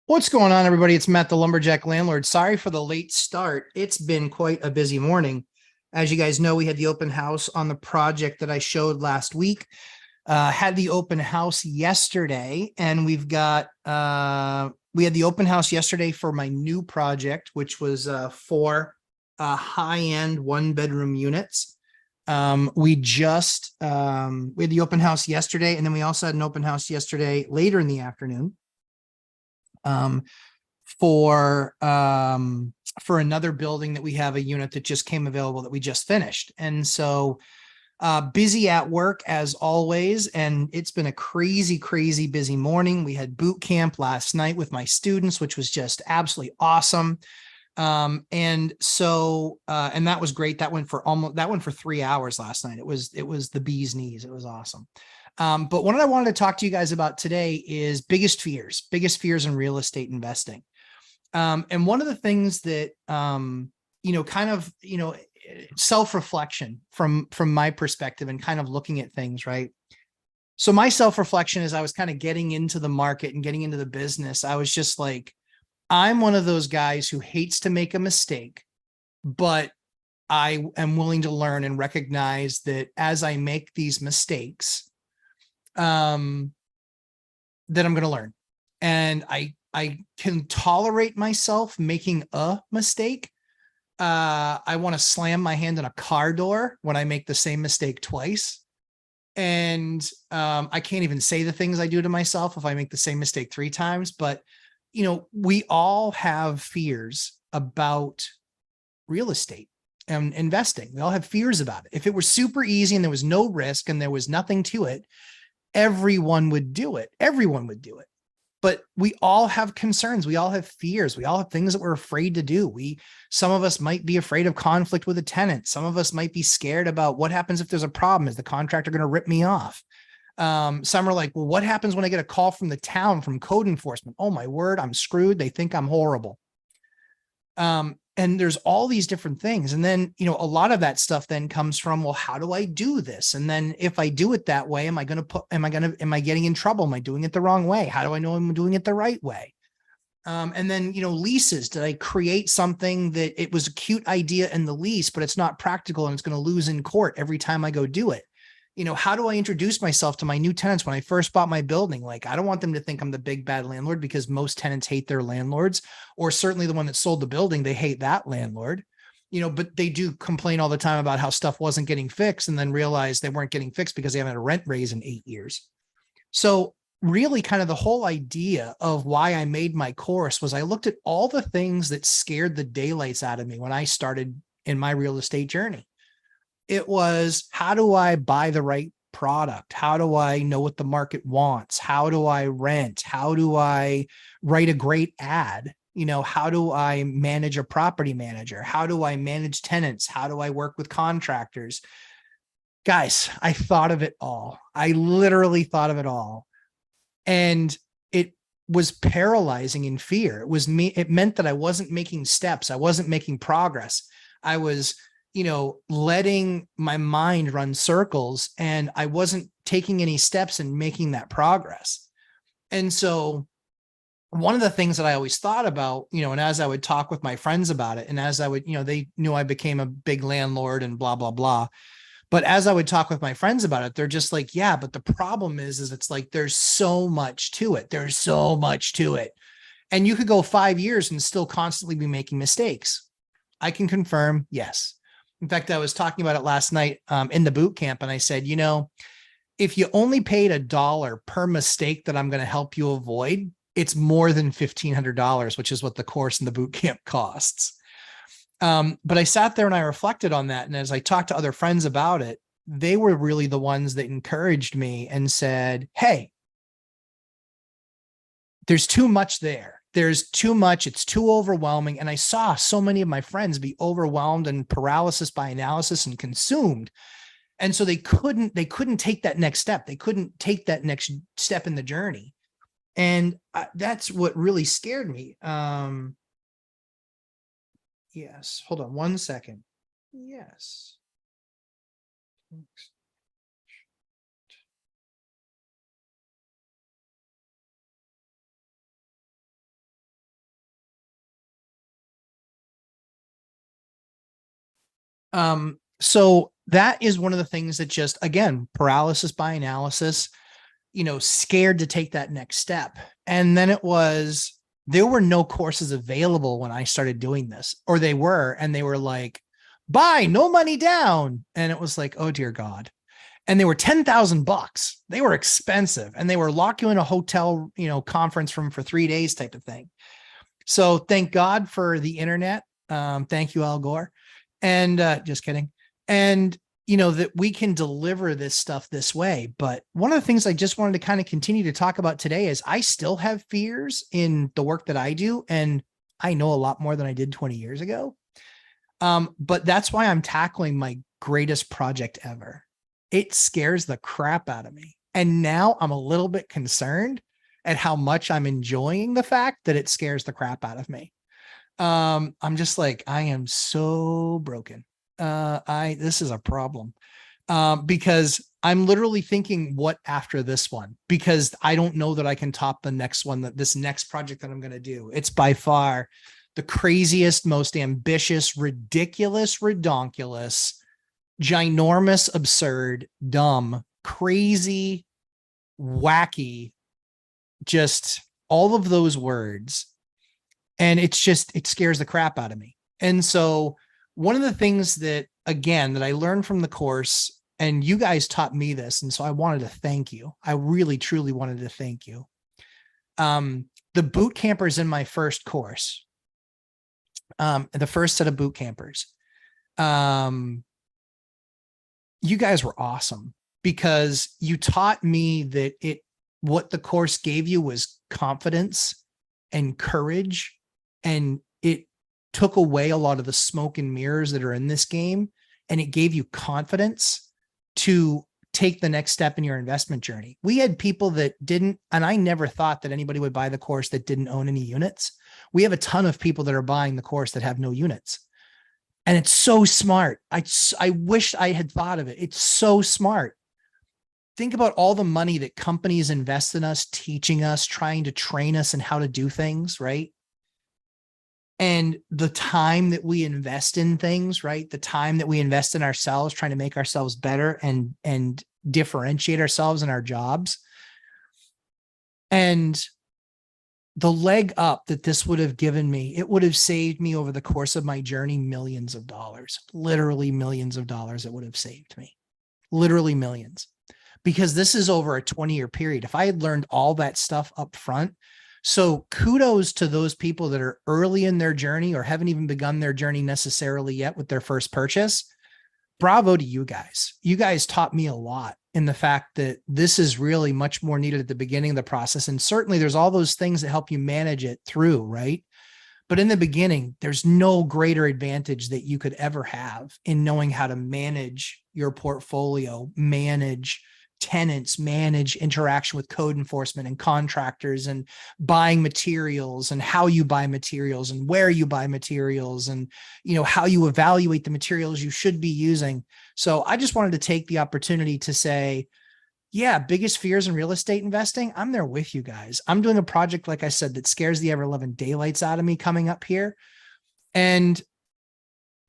What's going on, everybody? It's Matt, the Lumberjack Landlord. Sorry for the late start. It's been quite a busy morning. As you guys know, we had the open house on the project that I showed last week. Had the open house yesterday, and we had the open house yesterday for my new project, which was four high-end one-bedroom units. We had the open house yesterday, and then we also had an open house yesterday later in the afternoon. Um, for another building that we have a unit that just came available that we just finished. And so busy at work as always. And it's been a crazy, crazy busy morning. We had boot camp last night with my students, which was just absolutely awesome. And that was great. That went for 3 hours last night. It was the bee's knees. It was awesome. But what I wanted to talk to you guys about today is biggest fears in real estate investing. And one of the things that, self-reflection from my perspective and kind of looking at things, right? So my self-reflection as I was kind of getting into the market and getting into the business, I was just like, I'm one of those guys who hates to make a mistake, but I am willing to learn and recognize that as I make these mistakes, that I'm going to learn. And I can tolerate myself making a mistake. I want to slam my hand in a car door when I make the same mistake twice. And I can't even say the things I do to myself if I make the same mistake 3 times. But, we all have fears about real estate and investing. We all have fears about it. If it were super easy and there was no risk and there was nothing to it, everyone would do it. Everyone would do it. But we all have concerns. We all have fears. We all have things that we're afraid to do. Some of us might be afraid of conflict with a tenant. Some of us might be scared about what happens if there's a problem. Is the contractor going to rip me off? Some are like, well, what happens when I get a call from the town, from code enforcement? Oh my word, I'm screwed. They think I'm horrible. And there's all these different things. And then, a lot of that stuff then comes from, well, how do I do this? And then if I do it that way, am I getting in trouble? Am I doing it the wrong way? How do I know I'm doing it the right way? And then, leases, did I create something that it was a cute idea in the lease, but it's not practical and it's going to lose in court every time I go do it? How do I introduce myself to my new tenants when I first bought my building? Like, I don't want them to think I'm the big bad landlord, because most tenants hate their landlords, or certainly the one that sold the building, they hate that landlord, but they do complain all the time about how stuff wasn't getting fixed and then realize they weren't getting fixed because they haven't had a rent raise in 8 years. So really kind of the whole idea of why I made my course was I looked at all the things that scared the daylights out of me when I started in my real estate journey. It was, how do I buy the right product? How do I know what the market wants? How do I rent? How do I write a great ad? How do I manage a property manager? How do I manage tenants? How do I work with contractors? Guys, I thought of it all. I literally thought of it all. And it was paralyzing in fear. It meant that I wasn't making steps. I wasn't making progress. I was letting my mind run circles, and I wasn't taking any steps and making that progress. And so one of the things that I always thought about, and as I would talk with my friends about it, and as I would, they knew I became a big landlord and blah, blah, blah. But as I would talk with my friends about it, they're just like, yeah, but the problem is it's like, there's so much to it. There's so much to it. And you could go 5 years and still constantly be making mistakes. I can confirm, yes. In fact, I was talking about it last night in the boot camp, and I said, if you only paid $1 per mistake that I'm going to help you avoid, it's more than $1,500, which is what the course in the boot camp costs. But I sat there and I reflected on that. And as I talked to other friends about it, they were really the ones that encouraged me and said, hey, there's too much there. There's too much. It's too overwhelming. And I saw so many of my friends be overwhelmed and paralysis by analysis and consumed. And so they couldn't take that next step. They couldn't take that next step in the journey. And that's what really scared me. Yes. Hold on 1 second. Yes. So that is one of the things that just, again, paralysis by analysis, scared to take that next step. And then there were no courses available when I started doing this, or they were, and they were like, buy, no money down. And it was like, oh dear God. And they were $10,000. They were expensive, and they were lock you in a hotel, conference room for 3 days type of thing. So thank God for the internet. Thank you, Al Gore. And just kidding. And that we can deliver this stuff this way. But one of the things I just wanted to kind of continue to talk about today is I still have fears in the work that I do. And I know a lot more than I did 20 years ago. But that's why I'm tackling my greatest project ever. It scares the crap out of me. And now I'm a little bit concerned at how much I'm enjoying the fact that it scares the crap out of me. I'm just like, I am so broken. This is a problem. Because I'm literally thinking, what after this one? Because I don't know that I can top the next one, this next project that I'm going to do. It's by far the craziest, most ambitious, ridiculous, redonkulous, ginormous, absurd, dumb, crazy, wacky, just all of those words. And it scares the crap out of me. And so one of the things that I learned from the course, and you guys taught me this, and so I wanted to thank you. I really, truly wanted to thank you. The boot campers in my first course, the first set of boot campers, you guys were awesome, because you taught me that what the course gave you was confidence and courage, and it took away a lot of the smoke and mirrors that are in this game, and it gave you confidence to take the next step in your investment journey. We had people that didn't, and I never thought that anybody would buy the course that didn't own any units. We have a ton of people that are buying the course that have no units. And it's so smart. I wish I had thought of it. It's so smart. Think about all the money that companies invest in us, teaching us, trying to train us in how to do things, right? And the time that we invest in things, right? The time that we invest in ourselves, trying to make ourselves better and differentiate ourselves in our jobs. And the leg up that this would have given me, it would have saved me over the course of my journey millions of dollars, literally millions of dollars. It would have saved me, literally millions, because this is over a 20-year period. If I had learned all that stuff up front. So kudos to those people that are early in their journey or haven't even begun their journey necessarily yet with their first purchase. Bravo to you guys. You guys taught me a lot in the fact that this is really much more needed at the beginning of the process. And certainly there's all those things that help you manage it through, right? But in the beginning, there's no greater advantage that you could ever have in knowing how to manage your portfolio, manage tenants, manage interaction with code enforcement and contractors, and buying materials, and how you buy materials, and where you buy materials, and how you evaluate the materials you should be using. So I just wanted to take the opportunity to say, yeah, biggest fears in real estate investing, I'm there with you guys. I'm doing a project, like I said, that scares the ever-loving daylights out of me coming up here. And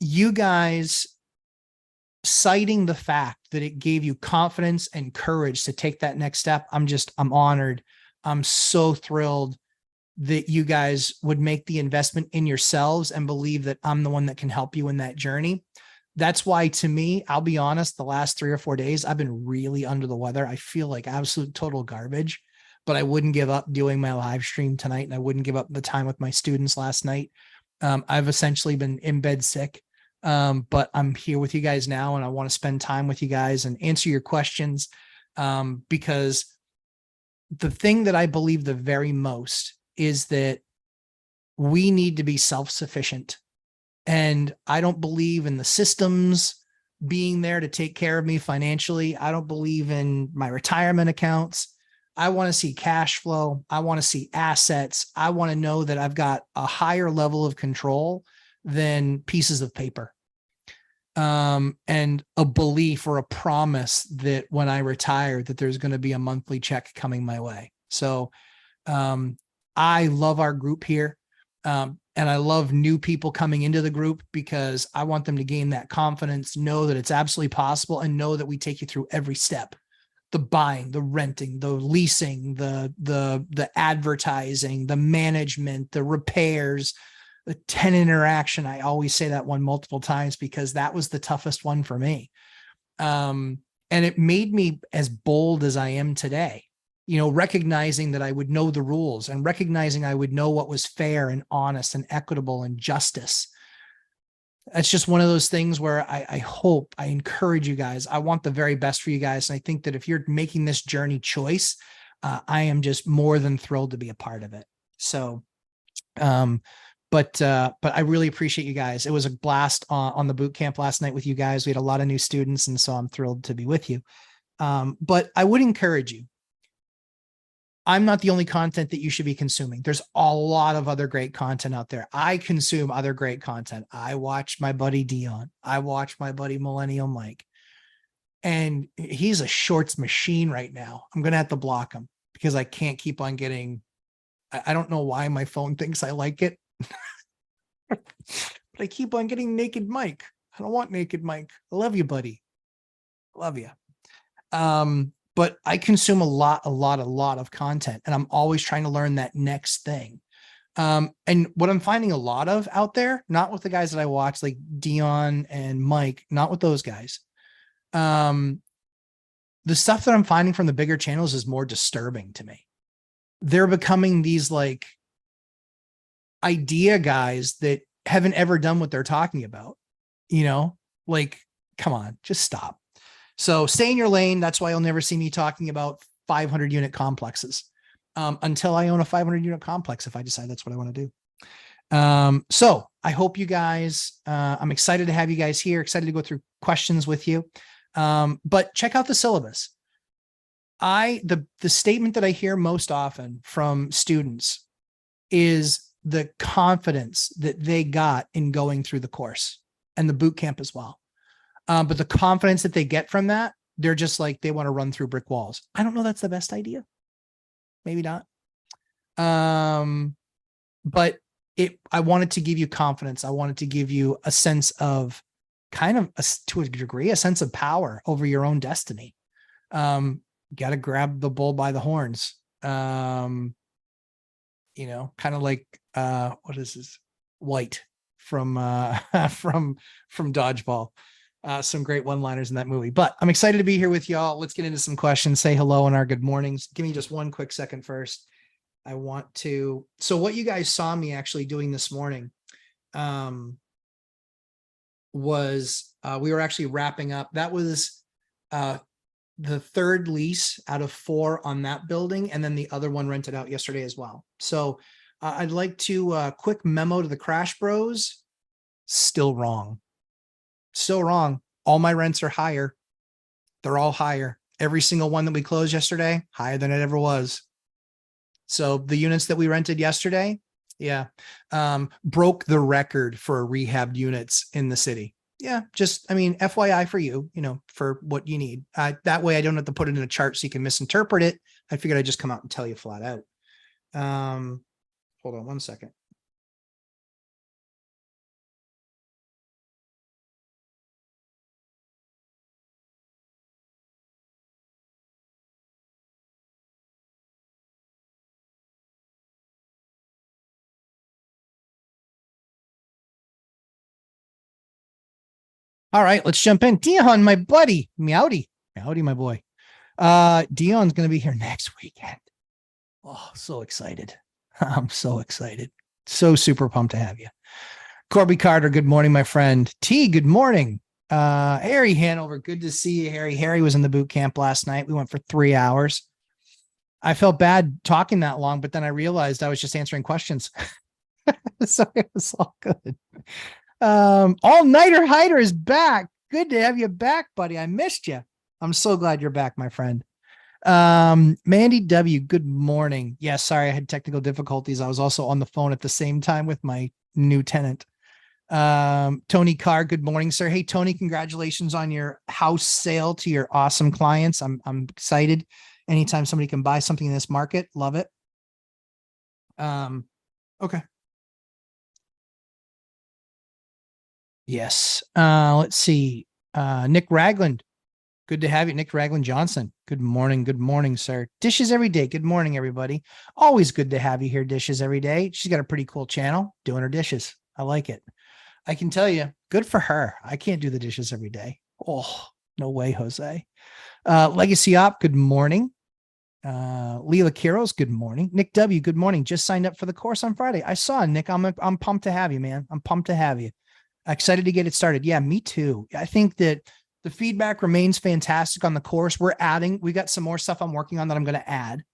you guys citing the fact that it gave you confidence and courage to take that next step. I'm honored. I'm so thrilled that you guys would make the investment in yourselves and believe that I'm the one that can help you in that journey. That's why, to me, I'll be honest, the last 3 or 4 days, I've been really under the weather. I feel like absolute total garbage, but I wouldn't give up doing my live stream tonight, and I wouldn't give up the time with my students last night. I've essentially been in bed sick. But I'm here with you guys now, and I want to spend time with you guys and answer your questions. Because the thing that I believe the very most is that we need to be self-sufficient. And I don't believe in the systems being there to take care of me financially. I don't believe in my retirement accounts. I want to see cash flow. I want to see assets. I want to know that I've got a higher level of control than pieces of paper, and a belief or a promise that when I retire, that there's going to be a monthly check coming my way. So I love our group here. And I love new people coming into the group because I want them to gain that confidence, know that it's absolutely possible, and know that we take you through every step. The buying, the renting, the leasing, the advertising, the management, the repairs, the tenant interaction. I always say that one multiple times because that was the toughest one for me. And it made me as bold as I am today, recognizing that I would know the rules and recognizing I would know what was fair and honest and equitable and justice. It's just one of those things where I hope, I encourage you guys. I want the very best for you guys. And I think that if you're making this journey choice, I am just more than thrilled to be a part of it. So, but I really appreciate you guys. It was a blast on the boot camp last night with you guys. We had a lot of new students, and so I'm thrilled to be with you. But I would encourage you. I'm not the only content that you should be consuming. There's a lot of other great content out there. I consume other great content. I watch my buddy Dion. I watch my buddy Millennial Mike. And he's a shorts machine right now. I'm going to have to block him because I can't keep on getting, I don't know why my phone thinks I like it. But I keep on getting Naked Mike. I don't want Naked Mike. I love you, buddy. I love you. But I consume a lot of content, and I'm always trying to learn that next thing. And what I'm finding a lot of out there, not with the guys that I watch, like Dion and Mike, not with those guys. The stuff that I'm finding from the bigger channels is more disturbing to me. They're becoming these like idea guys that haven't ever done what they're talking about, like, come on, just stop. So stay in your lane. That's why you'll never see me talking about 500 unit complexes until I own a 500 unit complex, if I decide that's what I want to do. So I hope you guys, I'm excited to have you guys here, excited to go through questions with you. But check out the syllabus. The statement that I hear most often from students is the confidence that they got in going through the course and the boot camp as well. But the confidence that they get from that, they're just like, they want to run through brick walls. I don't know. That's the best idea. Maybe not. But I wanted to give you confidence. I wanted to give you a sense of to a degree, a sense of power over your own destiny. Got to grab the bull by the horns. Kind of like, what is this? White from Dodgeball. Some great one-liners in that movie, but I'm excited to be here with y'all. Let's get into some questions. Say hello and our good mornings. Give me just one quick second first. So what you guys saw me actually doing this morning was we were actually wrapping up. That was the third lease out of 4 on that building. And then the other one rented out yesterday as well. So I'd like to quick memo to the Crash Bros. Still wrong. Still wrong. All my rents are higher. They're all higher. Every single one that we closed yesterday, higher than it ever was. So the units that we rented yesterday, broke the record for rehabbed units in the city. Yeah, FYI for you, for what you need. That way I don't have to put it in a chart so you can misinterpret it. I figured I'd just come out and tell you flat out. Hold on one second. All right, let's jump in. Dion, my buddy, Meowdy, my boy. Dion's going to be here next weekend. Oh, so excited. I'm so excited. So super pumped to have you. Corby Carter, good morning, my friend. T, good morning. Harry Hanover, good to see you, Harry. Harry was in the boot camp last night. We went for 3 hours. I felt bad talking that long, but then I realized I was just answering questions. So it was all good. All-Nighter Hider is back. Good to have you back, buddy. I missed you. I'm so glad you're back, my friend. Mandy W, good morning. Yeah, sorry, I had technical difficulties. I was also on the phone at the same time with my new tenant. Tony Carr, good morning, sir. Hey, Tony, congratulations on your house sale to your awesome clients. I'm excited. Anytime somebody can buy something in this market, love it. Okay. Yes. Let's see. Nick Ragland. Good to have you, Nick Ragland Johnson. Good morning. Good morning, sir. Dishes every day. Good morning, everybody. Always good to have you here, Dishes every day. She's got a pretty cool channel doing her dishes. I like it. I can tell you, good for her. I can't do the dishes every day. Oh, no way, Jose. Legacy Op, good morning. Leela Kiros, good morning. Nick W, good morning. Just signed up for the course on Friday. I saw Nick. I'm pumped to have you, man. I'm pumped to have you. Excited to get it started. Yeah, me too. I think that the feedback remains fantastic on the course. We got some more stuff I'm working on that I'm going to add.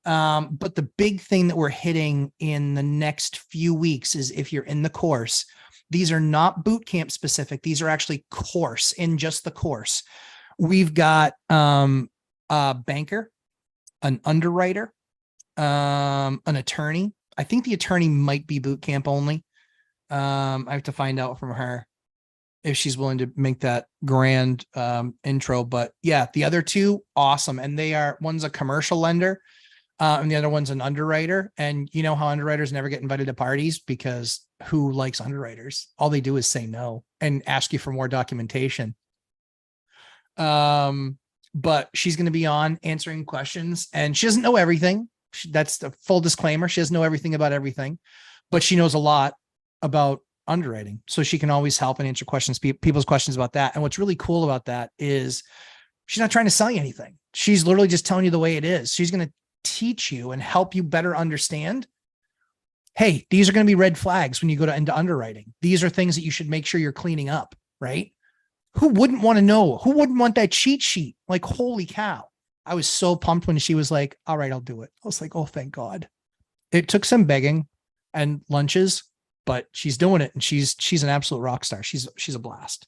But the big thing that we're hitting in the next few weeks is if you're in the course, these are not boot camp specific. These are actually course in just the course. We've got a banker, an underwriter, an attorney. I think the attorney might be boot camp only. I have to find out from her if she's willing to make that grand intro. But yeah, the other two, awesome. And one's a commercial lender and the other one's an underwriter. And you know how underwriters never get invited to parties because who likes underwriters? All they do is say no and ask you for more documentation. But she's going to be on answering questions and she doesn't know everything. That's the full disclaimer. She doesn't know everything about everything, but she knows a lot about underwriting. So she can always help and answer people's questions about that. And what's really cool about that is she's not trying to sell you anything. She's literally just telling you the way it is. She's going to teach you and help you better understand. Hey, these are going to be red flags when you go into underwriting. These are things that you should make sure you're cleaning up, right? Who wouldn't want to know? Who wouldn't want that cheat sheet? Like, holy cow. I was so pumped when she was like, all right, I'll do it. I was like, oh, thank God. It took some begging and lunches, but she's doing it. And she's an absolute rock star. She's a blast.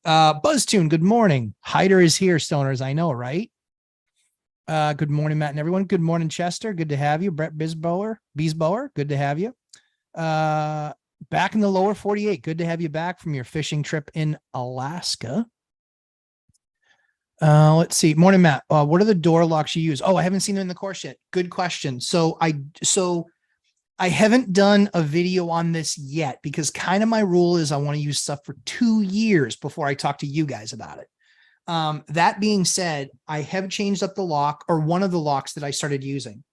BuzzTune, good morning. Hyder is here, stoners. I know, right? Good morning, Matt and everyone. Good morning, Chester. Good to have you. Brett Biesboer, good to have you. Back in the lower 48. Good to have you back from your fishing trip in Alaska. Let's see. Morning, Matt. What are the door locks you use? Oh, I haven't seen them in the course yet. Good question. So I haven't done a video on this yet because kind of my rule is I want to use stuff for 2 years before I talk to you guys about it. That being said, I have changed up the lock or one of the locks that I started using.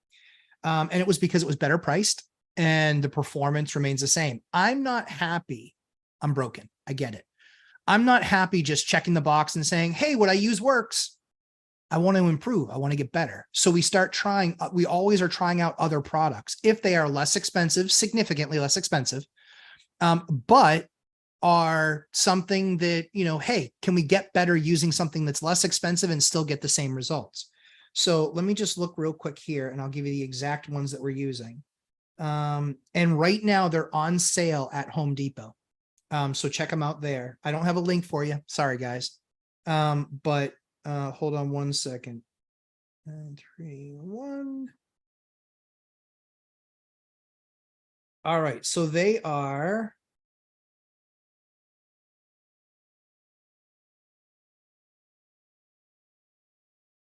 And it was because it was better priced and the performance remains the same. I'm not happy. I'm broken. I get it. I'm not happy just checking the box and saying, hey, what I use works. I want to improve. I want to get better. So we always are trying out other products if they are less expensive, significantly less expensive, but are something that, hey, can we get better using something that's less expensive and still get the same results? So let me just look real quick here and I'll give you the exact ones that we're using. And right now they're on sale at Home Depot. So check them out there. I don't have a link for you. Sorry, guys. But hold on 1 second. 3, 1. All right. So they are.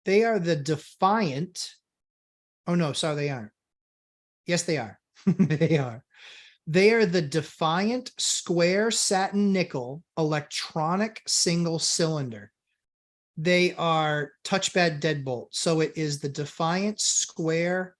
They are the Defiant. Oh, no, sorry, they aren't. Yes, they are. They are. They are the Defiant Square Satin Nickel Electronic Single Cylinder. They are touchpad deadbolt. So it is the Defiant Square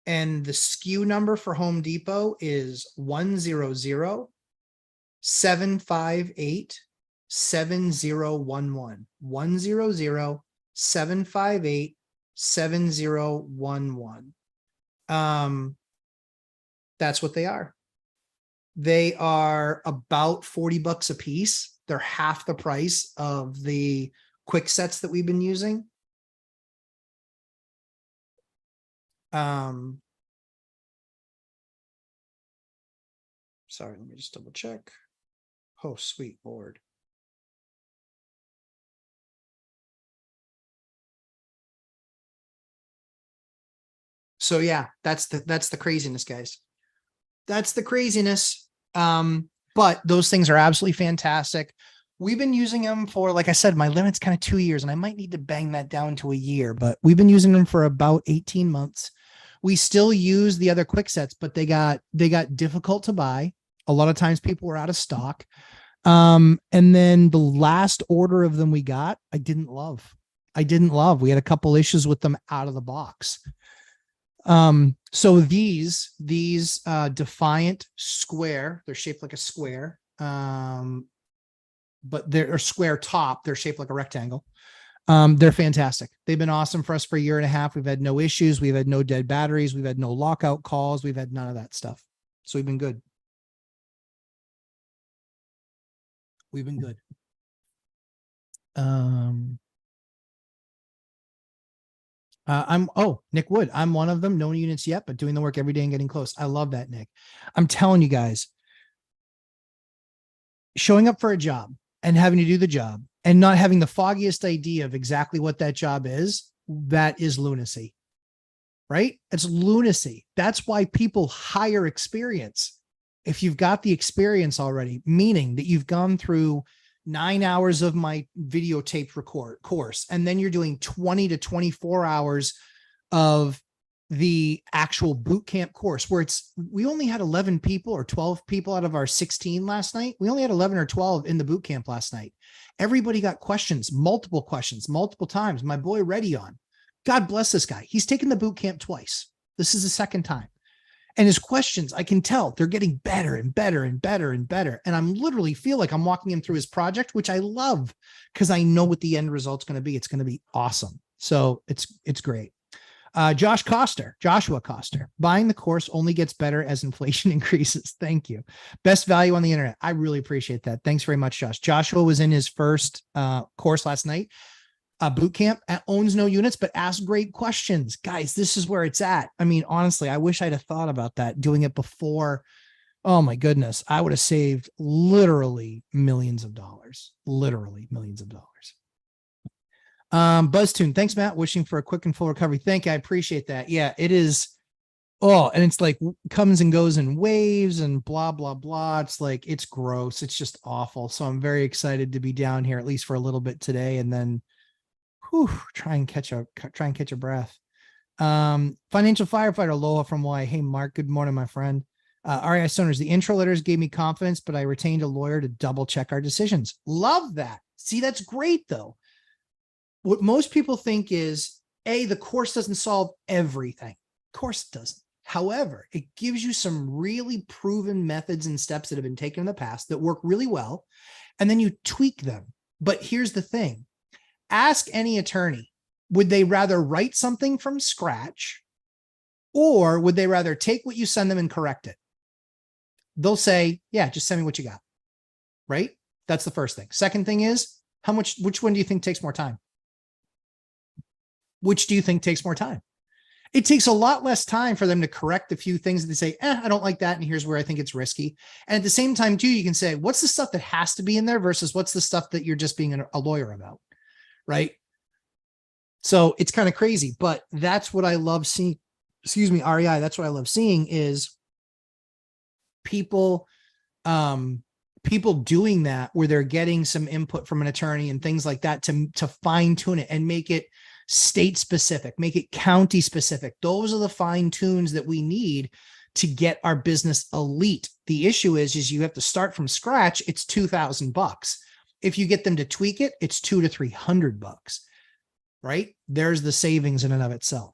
and the SKU number for Home Depot is 100-758-7011. 100-758-7011. That's what they are. They are about $40 a piece. They're half the price of the quick sets that we've been using. Sorry, let me just double check. Oh, sweet Lord. So yeah, that's the craziness, guys. That's the craziness. But those things are absolutely fantastic. We've been using them for, like I said, my limit's kind of 2 years and I might need to bang that down to a year, but we've been using them for about 18 months. We still use the other quick sets, but they got difficult to buy. A lot of times people were out of stock. And then the last order of them we got, I didn't love. We had a couple issues with them out of the box. So these Defiant square, they're shaped like a square. But they're a square top, they're shaped like a rectangle. They're fantastic. They've been awesome for us for a year and a half. We've had no issues. We've had no dead batteries. We've had no lockout calls. We've had none of that stuff. So we've been good. We've been good. Nick Wood. I'm one of them. No units yet, but doing the work every day and getting close. I love that, Nick. I'm telling you guys, showing up for a job and having to do the job and not having the foggiest idea of exactly what that job is, that is lunacy, right? It's lunacy. That's why people hire experience. If you've got the experience already, meaning that you've gone through 9 hours of my videotaped course, and then you're doing 20 to 24 hours of the actual boot camp course, where we only had 11 people or 12 people out of our 16 last night. We only had 11 or 12 in the boot camp last night. Everybody got questions, multiple times. My boy Redion, God bless this guy. He's taken the boot camp twice. This is the second time. And his questions, I can tell they're getting better and better and better and better. And I'm literally feel like I'm walking him through his project, which I love because I know what the end result's going to be. It's going to be awesome. So it's great. Joshua Coster, buying the course only gets better as inflation increases. Thank you. Best value on the internet. I really appreciate that. Thanks very much, Josh. Joshua was in his first course last night. Boot camp, owns no units, but asks great questions. Guys, this is where it's at. I mean, honestly, I wish I'd have thought about that, doing it before. Oh my goodness. I would have saved literally millions of dollars. BuzzTune, thanks, Matt. Wishing for a quick and full recovery. Thank you. I appreciate that. Yeah, it is. Oh, and it's like comes and goes in waves and blah, blah, blah. It's like, it's gross. It's just awful. So I'm very excited to be down here, at least for a little bit today. And then try and catch a breath. Financial firefighter Aloha from Hawaii. Hey, Mark. Good morning, my friend. REI Stoners, the intro letters gave me confidence, but I retained a lawyer to double check our decisions. Love that. See, that's great though. What most people think is, the course doesn't solve everything. Of course it doesn't. However, it gives you some really proven methods and steps that have been taken in the past that work really well, and then you tweak them. But here's the thing. Ask any attorney, would they rather write something from scratch, or would they rather take what you send them and correct it? They'll say, yeah, just send me what you got, right? That's the first thing. Second thing is, which one do you think takes more time? Which do you think takes more time? It takes a lot less time for them to correct a few things that they say, I don't like that, and here's where I think it's risky. And at the same time, too, you can say, what's the stuff that has to be in there versus what's the stuff that you're just being a lawyer about, right? So it's kind of crazy, but that's what I love seeing. Excuse me, REI. That's what I love seeing is people doing that, where they're getting some input from an attorney and things like that to fine tune it and make it state specific, make it county specific. Those are the fine tunes that we need to get our business elite. The issue is you have to start from scratch. It's $2,000. If you get them to tweak it, it's $200 to $300, right? There's the savings in and of itself.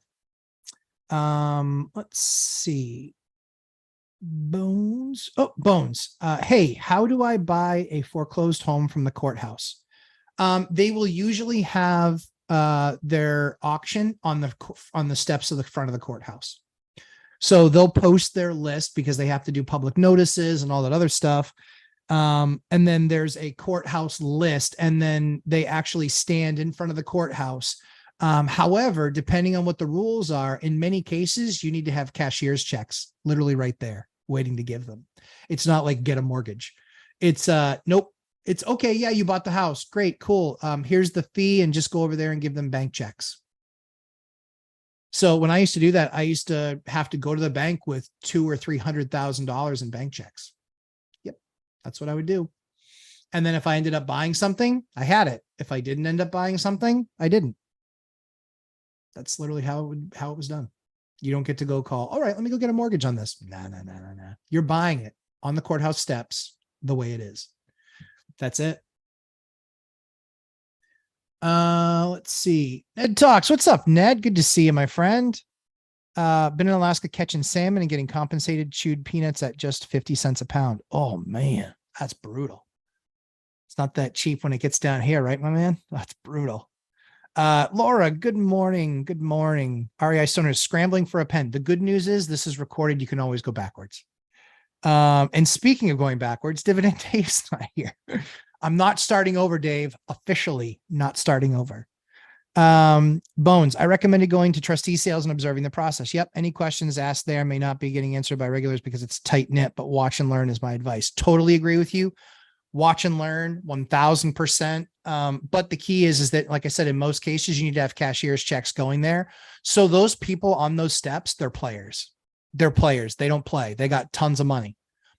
Let's see. Bones. Hey, how do I buy a foreclosed home from the courthouse? They will usually have their auction on the steps of the front of the courthouse. So they'll post their list because they have to do public notices and all that other stuff. And then there's a courthouse list, and then they actually stand in front of the courthouse. However, depending on what the rules are, in many cases, you need to have cashier's checks literally right there waiting to give them. It's not like get a mortgage. It's nope. It's okay. Yeah, you bought the house. Great, cool. Here's the fee, and just go over there and give them bank checks. So when I used to do that, I used to have to go to the bank with $200,000 or $300,000 in bank checks. Yep, that's what I would do. And then if I ended up buying something, I had it. If I didn't end up buying something, I didn't. That's literally how it was done. You don't get to go call, all right, let me go get a mortgage on this. No. You're buying it on the courthouse steps the way it is. That's it. Let's see. Ned Talks. What's up, Ned? Good to see you, my friend. Been in Alaska catching salmon and getting compensated chewed peanuts at just 50 cents a pound. Oh man, that's brutal. It's not that cheap when it gets down here, right, my man? That's brutal. Laura, good morning. Good morning. REI Stoner is scrambling for a pen. The good news is this is recorded. You can always go backwards. And speaking of going backwards, Dividend Dave's not here. I'm not starting over, Dave. Officially not starting over. Bones, I recommended going to trustee sales and observing the process. Yep. Any questions asked there may not be getting answered by regulars because it's tight knit, but watch and learn is my advice. Totally agree with you. Watch and learn 1000%. But the key is that, like I said, in most cases, you need to have cashier's checks going there. So those people on those steps, they're players. They're players. They don't play. They got tons of money.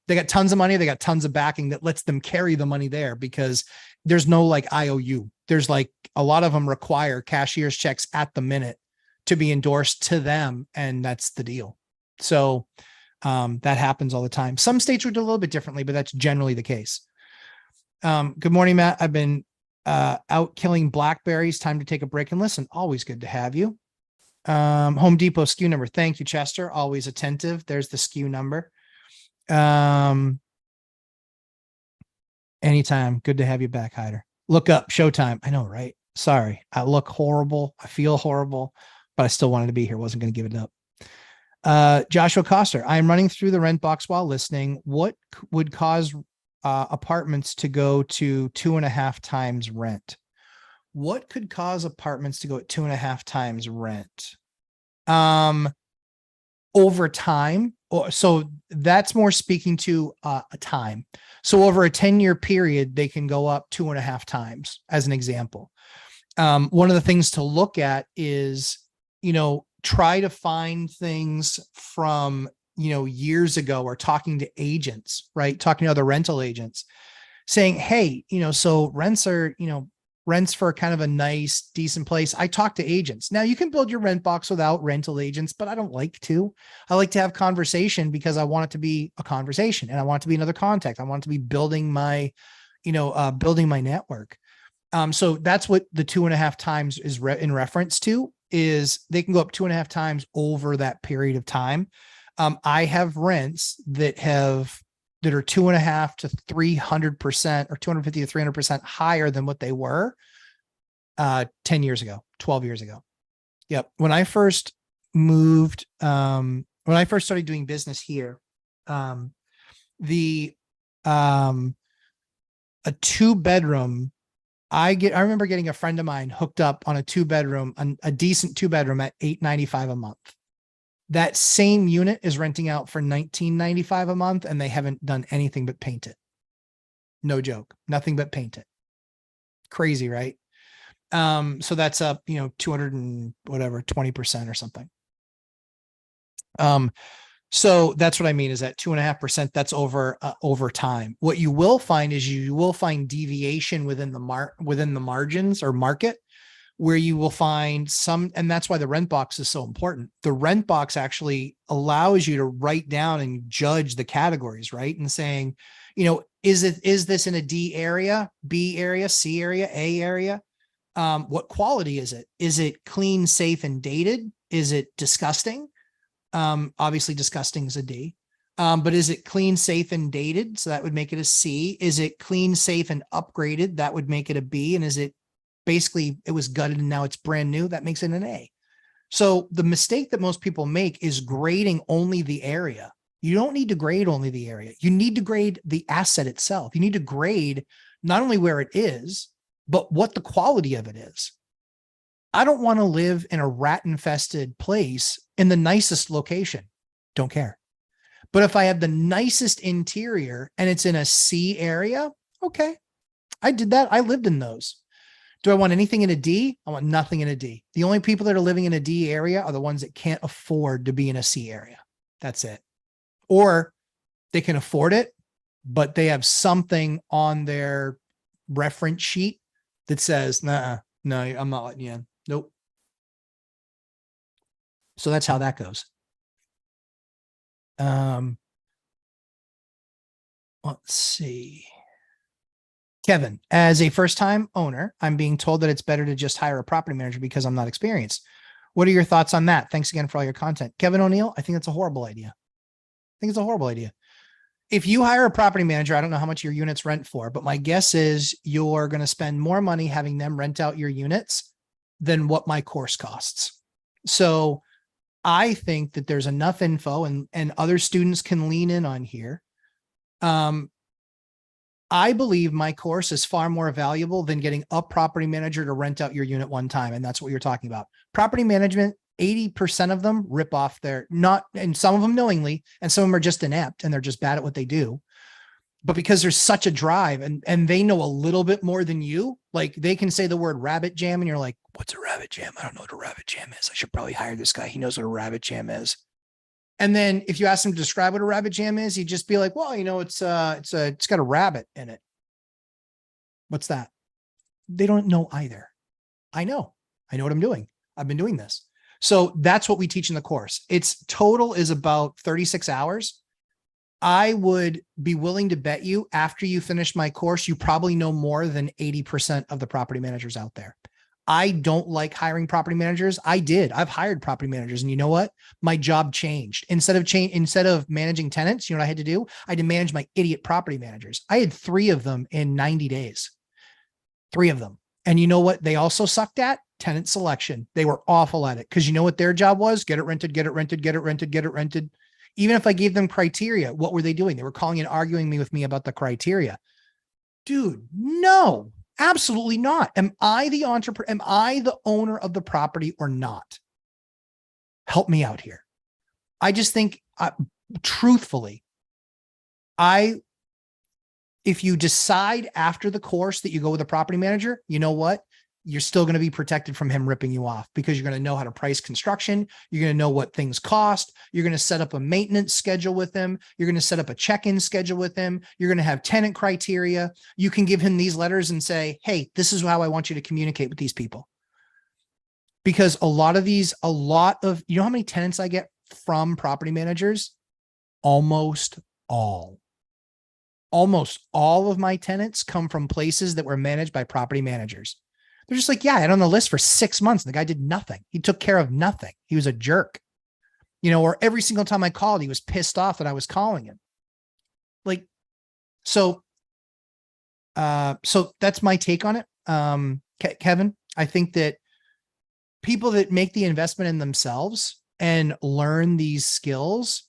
They got tons of money. They got tons of backing that lets them carry the money there because there's no like IOU. There's like a lot of them require cashier's checks at the minute to be endorsed to them. And that's the deal. So that happens all the time. Some states would do a little bit differently, but that's generally the case. Good morning, Matt. I've been out killing blackberries. Time to take a break and listen. Always good to have you. Home Depot SKU number. Thank you, Chester. Always attentive. There's the SKU number. Anytime. Good to have you back, Hyder. Look up Showtime. I know, right? Sorry. I look horrible. I feel horrible, but I still wanted to be here. Wasn't going to give it up. Joshua Coster. I am running through the rent box while listening. What would cause apartments to go to 2.5 times rent? What could cause apartments to go at 2.5 times rent? Over time. So that's more speaking to a time. So over a 10-year period, they can go up 2.5 times as an example. One of the things to look at is, try to find things from, years ago, or talking to agents, right? Talking to other rental agents saying, hey, so rents are, rents for kind of a nice, decent place. I talk to agents. Now you can build your rent box without rental agents, but I don't like to. I like to have conversation because I want it to be a conversation and I want it to be another contact. I want it to be building my, building my network. So that's what the 2.5 times is in reference to, is they can go up 2.5 times over that period of time. I have rents that are 2.5 to 300% or 250 to 300% higher than what they were 10 years ago, 12 years ago. Yep. When I first moved, when I first started doing business here, a 2-bedroom, I remember getting a friend of mine hooked up on a 2-bedroom, a decent 2-bedroom at $895 a month. That same unit is renting out for $1995 a month, and they haven't done anything but paint it. No joke. Nothing but paint it. Crazy, right? So that's up, 200 and whatever, 20% or something. So that's what I mean is that 2.5%, that's over time. What you will find is you will find deviation within the margins or market, where you will find some, and that's why the rent box is so important. The rent box actually allows you to write down and judge the categories, right? And saying, is this in a D area, B area, C area, A area? What quality is it? Is it clean, safe, and dated? Is it disgusting? Obviously disgusting is a D. But is it clean, safe, and dated? So that would make it a C. Is it clean, safe, and upgraded? That would make it a B. And is it basically it was gutted and now it's brand new? That makes it an A. So the mistake that most people make is grading only the area. You don't need to grade only the area. You need to grade the asset itself. You need to grade not only where it is, but what the quality of it is. I don't want to live in a rat-infested place in the nicest location. Don't care. But if I have the nicest interior and it's in a C area, okay, I did that. I lived in those. Do I want anything in a D? I want nothing in a D. The only people that are living in a D area are the ones that can't afford to be in a C area. That's it. Or they can afford it, but they have something on their reference sheet that says, nah, no, I'm not letting you in. Nope. So that's how that goes. Let's see. Kevin, as a first-time owner, I'm being told that it's better to just hire a property manager because I'm not experienced. What are your thoughts on that? Thanks again for all your content. Kevin O'Neill, I think it's a horrible idea. I think it's a horrible idea. If you hire a property manager, I don't know how much your units rent for, but my guess is you're going to spend more money having them rent out your units than what my course costs. So I think that there's enough info and other students can lean in on here. I believe my course is far more valuable than getting a property manager to rent out your unit one time. And that's what you're talking about. Property management, 80% of them rip off their not, and some of them knowingly, and some of them are just inept and they're just bad at what they do. But because there's such a drive and they know a little bit more than you, like they can say the word rabbit jam and you're like, what's a rabbit jam? I don't know what a rabbit jam is. I should probably hire this guy. He knows what a rabbit jam is. And then if you ask him to describe what a rabbit jam is, he'd just be like, well, you know, it's got a rabbit in it. What's that? They don't know either. I know what I'm doing. I've been doing this. So that's what we teach in the course. Its total is about 36 hours. I would be willing to bet you after you finish my course, you probably know more than 80% of the property managers out there. I don't like hiring property managers. I've hired property managers. And you know what? My job changed. Instead of managing tenants, you know what I had to do? I had to manage my idiot property managers. I had 3 of them in 90 days. 3 of them. And you know what they also sucked at? Tenant selection. They were awful at it because you know what their job was? Get it rented, get it rented, get it rented, get it rented. Even if I gave them criteria, what were they doing? They were calling and arguing with me about the criteria. Dude, no, absolutely not. Am I the entrepreneur? Am I the owner of the property or not? Help me out here. I just think, truthfully, if you decide after the course that you go with a property manager, you know what? You're still going to be protected from him ripping you off because you're going to know how to price construction. You're going to know what things cost. You're going to set up a maintenance schedule with him. You're going to set up a check-in schedule with him. You're going to have tenant criteria. You can give him these letters and say, hey, this is how I want you to communicate with these people. Because you know how many tenants I get from property managers? Almost all of my tenants come from places that were managed by property managers. They're just like, yeah, I had on the list for 6 months. And the guy did nothing. He took care of nothing. He was a jerk, or every single time I called, he was pissed off that I was calling him. Like, so that's my take on it. Kevin, I think that people that make the investment in themselves and learn these skills,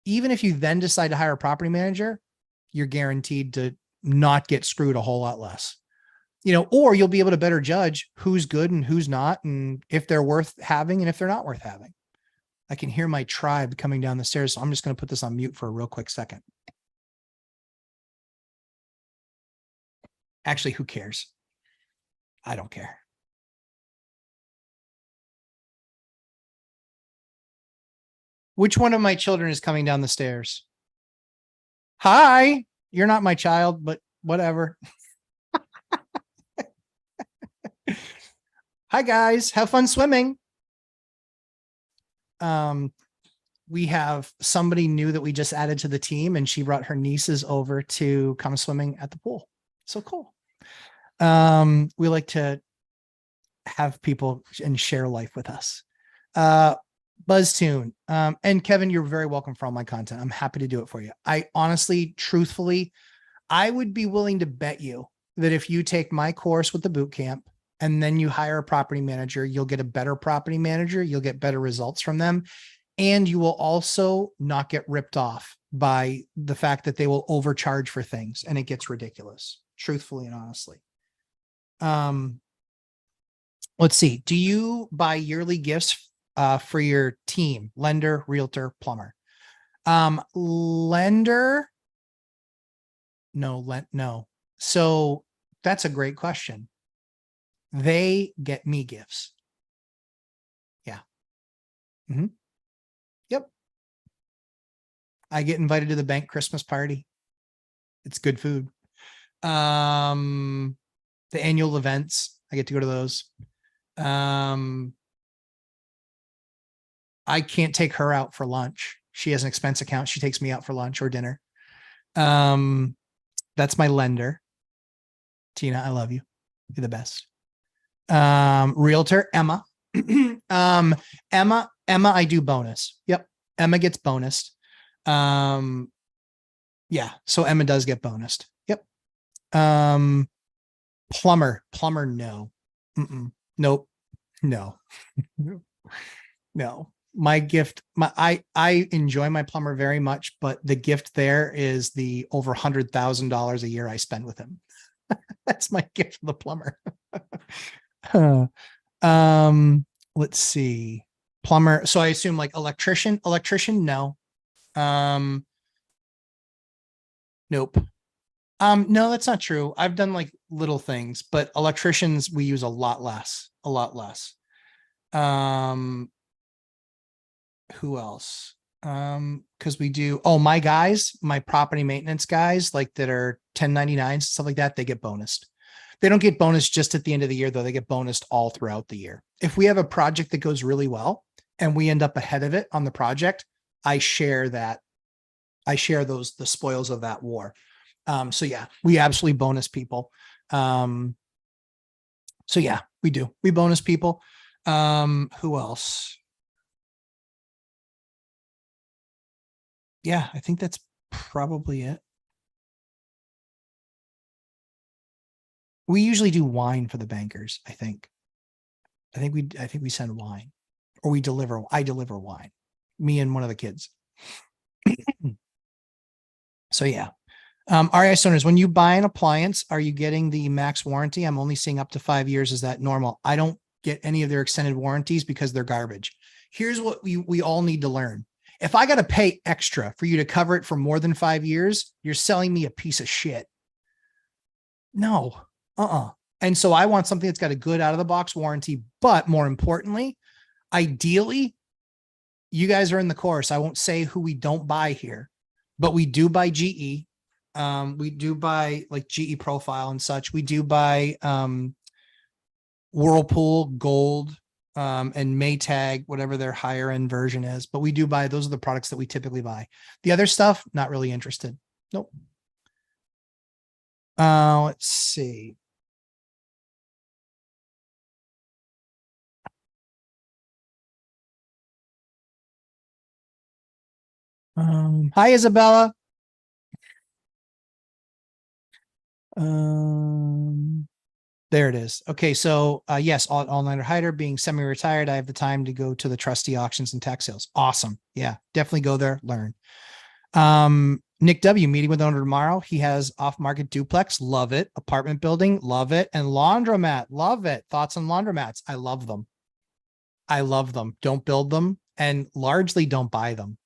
even if you then decide to hire a property manager, you're guaranteed to not get screwed a whole lot less. Or you'll be able to better judge who's good and who's not, and if they're worth having and if they're not worth having. I can hear my tribe coming down the stairs, so I'm just going to put this on mute for a real quick second. Actually, who cares? I don't care. Which one of my children is coming down the stairs? Hi, you're not my child, but whatever. Hi guys, have fun swimming. We have somebody new that we just added to the team, and she brought her nieces over to come swimming at the pool. So cool. We like to have people and share life with us. BuzzTune. And Kevin, you're very welcome for all my content. I'm happy to do it for you. I honestly, truthfully, I would be willing to bet you that if you take my course with the boot camp and then you hire a property manager, you'll get a better property manager. You'll get better results from them. And you will also not get ripped off by the fact that they will overcharge for things and it gets ridiculous, truthfully and honestly. Let's see. Do you buy yearly gifts for your team? Lender, realtor, plumber? Lender? No. So that's a great question. They get me gifts. Yeah. Mm-hmm. Yep. I get invited to the bank Christmas party. It's good food. The annual events, I get to go to those. I can't take her out for lunch. She has an expense account. She takes me out for lunch or dinner. That's my lender. Tina, I love you. You're the best. Realtor, Emma. Emma, I do bonus. Yep. Emma gets bonused. Yeah. So Emma does get bonused. Yep. Plumber, no. Nope. No. No. My gift, I enjoy my plumber very much, but the gift there is the over $100,000 a year I spend with him. That's my gift for the plumber. Let's see. Plumber. So I assume like electrician, no. Nope. No, that's not true. I've done like little things, but electricians we use a lot less. Who else? Because we do, my guys, my property maintenance guys, like that are 1099s, stuff like that, they get bonused. They don't get bonus just at the end of the year, though. They get bonused all throughout the year. If we have a project that goes really well and we end up ahead of it on the project, I share the spoils of that war. So yeah, we absolutely bonus people. So yeah, we do. We bonus people. Who else? Yeah, I think that's probably it. We usually do wine for the bankers. I think we send wine, or I deliver wine, me and one of the kids. So yeah. REI owners, when you buy an appliance, are you getting the max warranty? I'm only seeing up to 5 years. Is that normal? I don't get any of their extended warranties because they're garbage. Here's what we all need to learn. If I got to pay extra for you to cover it for more than 5 years, you're selling me a piece of shit. No. And so I want something that's got a good out of the box warranty, but more importantly, ideally, you guys are in the course. I won't say who we don't buy here, but we do buy GE. We do buy like GE Profile and such. We do buy Whirlpool Gold and Maytag, whatever their higher end version is. But we do buy, those are the products that we typically buy. The other stuff, not really interested. Nope. Let's see. Hi, Isabella. There it is. Okay. So, yes, all-nighter hider, being semi-retired, I have the time to go to the trustee auctions and tax sales. Awesome. Yeah, definitely go there, learn. Nick W, meeting with owner tomorrow. He has off-market duplex. Love it. Apartment building. Love it. And laundromat. Love it. Thoughts on laundromats? I love them. Don't build them, and largely don't buy them.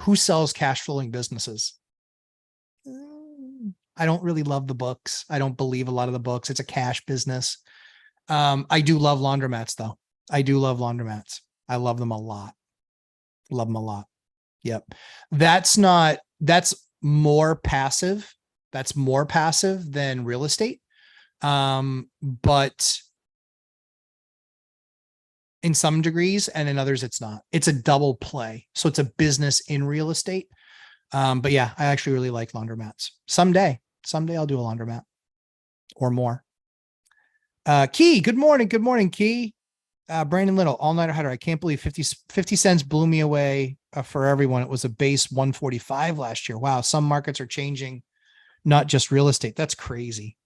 Who sells cash flowing businesses? I don't really love the books. I don't believe a lot of the books. It's a cash business. I do love laundromats though. I love them a lot. Yep. That's more passive. That's more passive than real estate. But in some degrees, and in others, it's not. It's a double play. So it's a business in real estate. But yeah, I actually really like laundromats. Someday I'll do a laundromat or more. Key, good morning. Key. Brandon Little, all-nighter hider. I can't believe 50 cents blew me away for everyone. It was a base 145 last year. Wow. Some markets are changing, not just real estate. That's crazy.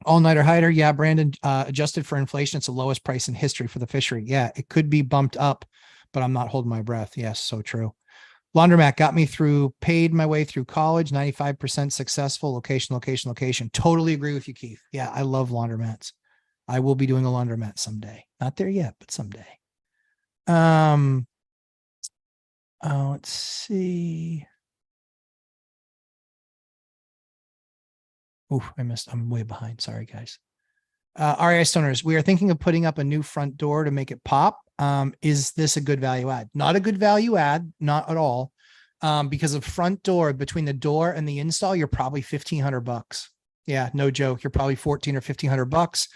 All-nighter hider. Yeah, Brandon, adjusted for inflation, it's the lowest price in history for the fishery. Yeah, it could be bumped up, but I'm not holding my breath. Yes, so true. Laundromat got me through, paid my way through college, 95% successful. Location. Totally agree with you, Keith. Yeah, I love laundromats. I will be doing a laundromat someday. Not there yet, but someday. Let's see. Ooh, I'm way behind. Sorry, guys. REI Stoners, we are thinking of putting up a new front door to make it pop. Is this a good value add? Not a good value add, not at all. Because of front door, between the door and the install, you're probably $1,500. Yeah, no joke. You're probably $1,400 or $1,500.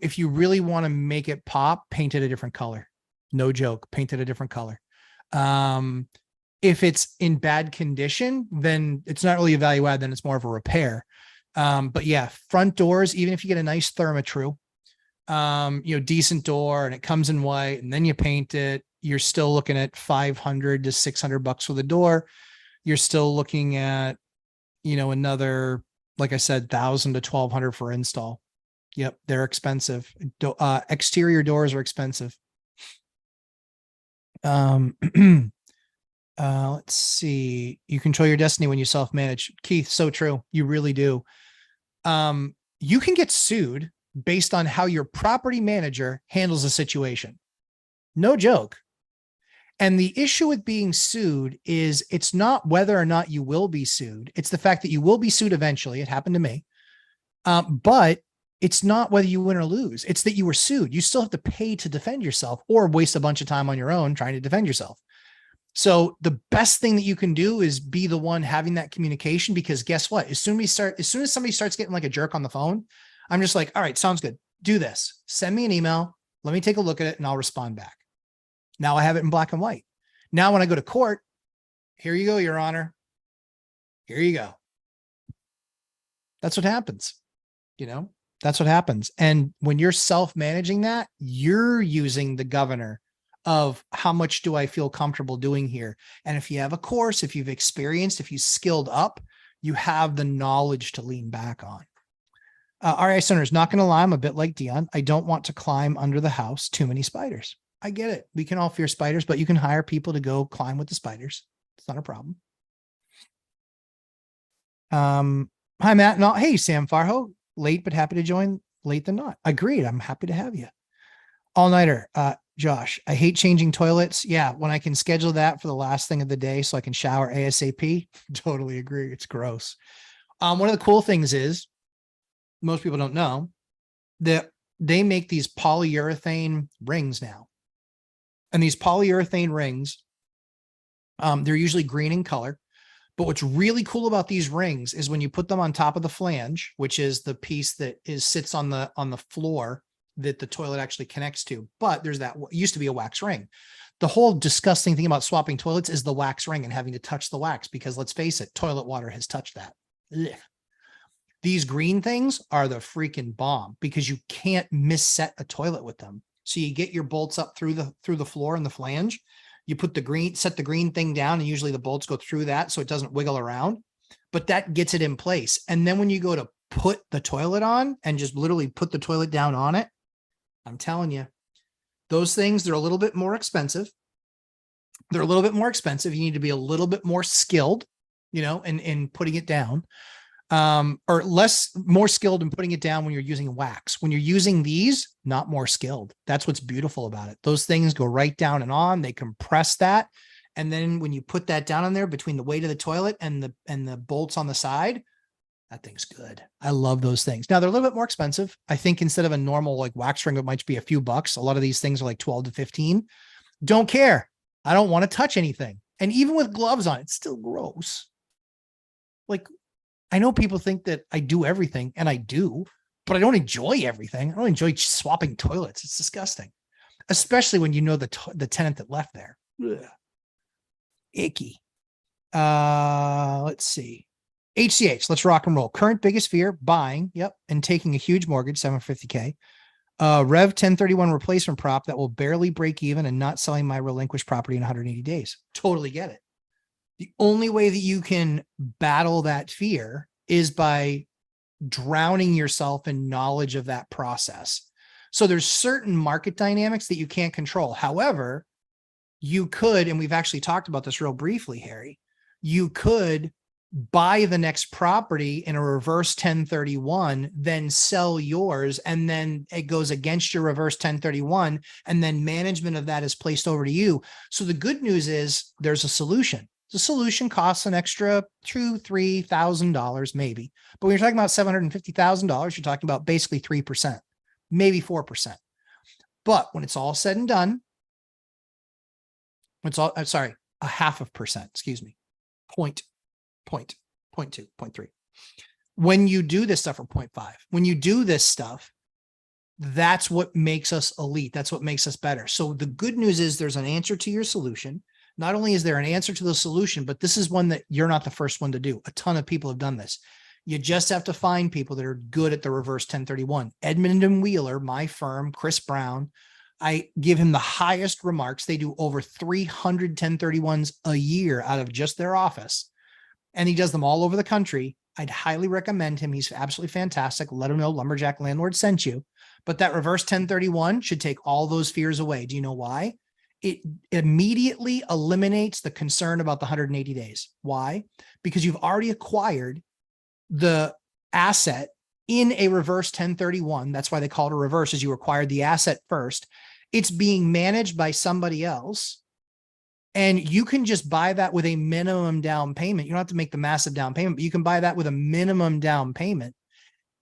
If you really want to make it pop, paint it a different color. No joke. Paint it a different color. If it's in bad condition, then it's not really a value add, then it's more of a repair. But yeah, front doors, even if you get a nice Therma-Tru, decent door and it comes in white and then you paint it, you're still looking at $500 to $600 for the door. You're still looking at, another, like I said, $1,000 to $1,200 for install. Yep. They're expensive. Exterior doors are expensive. Let's see. You control your destiny when you self-manage. Keith, so true. You really do. You can get sued based on how your property manager handles a situation. No joke. And the issue with being sued is it's not whether or not you will be sued. It's the fact that you will be sued eventually. It happened to me. But it's not whether you win or lose. It's that you were sued. You still have to pay to defend yourself or waste a bunch of time on your own trying to defend yourself. So the best thing that you can do is be the one having that communication, because guess what? As soon as somebody starts getting like a jerk on the phone, I'm just like, all right, sounds good. Do this. Send me an email. Let me take a look at it and I'll respond back. Now I have it in black and white. Now, when I go to court, here you go, Your Honor. Here you go. That's what happens. That's what happens. And when you're self-managing that, you're using the governor of how much do I feel comfortable doing here. And if you have a course, if you've experienced, if you skilled up, you have the knowledge to lean back on. RI owners, not going to lie, I'm a bit like Dion. I don't want to climb under the house. Too many spiders. I get it. We can all fear spiders, but you can hire people to go climb with the spiders. It's not a problem. Hi, Matt. No, hey, Sam Farho. Late, but happy to join. Late than not. Agreed. I'm happy to have you. All-nighter. Josh, I hate changing toilets. Yeah, when I can schedule that for the last thing of the day so I can shower ASAP. Totally agree. It's gross. One of the cool things is, most people don't know, that they make these polyurethane rings now. And these polyurethane rings, they're usually green in color. But what's really cool about these rings is when you put them on top of the flange, which is the piece that sits on the floor that the toilet actually connects to. But there's that used to be a wax ring. The whole disgusting thing about swapping toilets is the wax ring and having to touch the wax, because let's face it, toilet water has touched that. Ugh. These green things are the freaking bomb because you can't misset a toilet with them. So you get your bolts up through the floor and the flange. You put set the green thing down, and usually the bolts go through that so it doesn't wiggle around, but that gets it in place. And then when you go to put the toilet on and just literally put the toilet down on it, I'm telling you, those things, they're a little bit more expensive. You need to be a little bit more skilled, in putting it down. Or more skilled in putting it down when you're using wax. When you're using these, not more skilled. That's what's beautiful about it. Those things go right down and on. They compress that. And then when you put that down on there between the weight of the toilet and the bolts on the side, that thing's good. I love those things. Now they're a little bit more expensive. I think instead of a normal like wax ring, it might be a few bucks. A lot of these things are like 12 to 15. Don't care. I don't want to touch anything. And even with gloves on, it's still gross. Like, I know people think that I do everything, and I do, but I don't enjoy everything. I don't enjoy swapping toilets. It's disgusting, especially when you know the tenant that left there. Ugh. Icky. Let's see. HCH, let's rock and roll. Current biggest fear, buying, and taking a huge mortgage, $750K. Rev 1031 replacement prop that will barely break even and not selling my relinquished property in 180 days. Totally get it. The only way that you can battle that fear is by drowning yourself in knowledge of that process. So there's certain market dynamics that you can't control. However, you could, and we've actually talked about this real briefly, Harry, you could buy the next property in a reverse 1031, then sell yours, and then it goes against your reverse 1031, and then management of that is placed over to you. So the good news is there's a solution. The solution costs an extra $2,000-$3,000 maybe. But when you're talking about $750,000, you're talking about basically 3%, maybe 4%. But when it's all said and done, a 0.5%, excuse me, 0.2, 0.3. When you do this stuff, or 0.5, when you do this stuff, that's what makes us elite. That's what makes us better. So the good news is there's an answer to your solution. Not only is there an answer to the solution, but this is one that you're not the first one to do. A ton of people have done this. You just have to find people that are good at the reverse 1031. Edmund and Wheeler, my firm, Chris Brown, I give him the highest remarks. They do over 300 1031s a year out of just their office. And he does them all over the country. I'd highly recommend him. He's absolutely fantastic. Let him know Lumberjack Landlord sent you. But that reverse 1031 should take all those fears away. Do you know why? It immediately eliminates the concern about the 180 days. Why? Because you've already acquired the asset in a reverse 1031. That's why they call it a reverse, is you acquired the asset first. It's being managed by somebody else. And you can just buy that with a minimum down payment. You don't have to make the massive down payment, but you can buy that with a minimum down payment.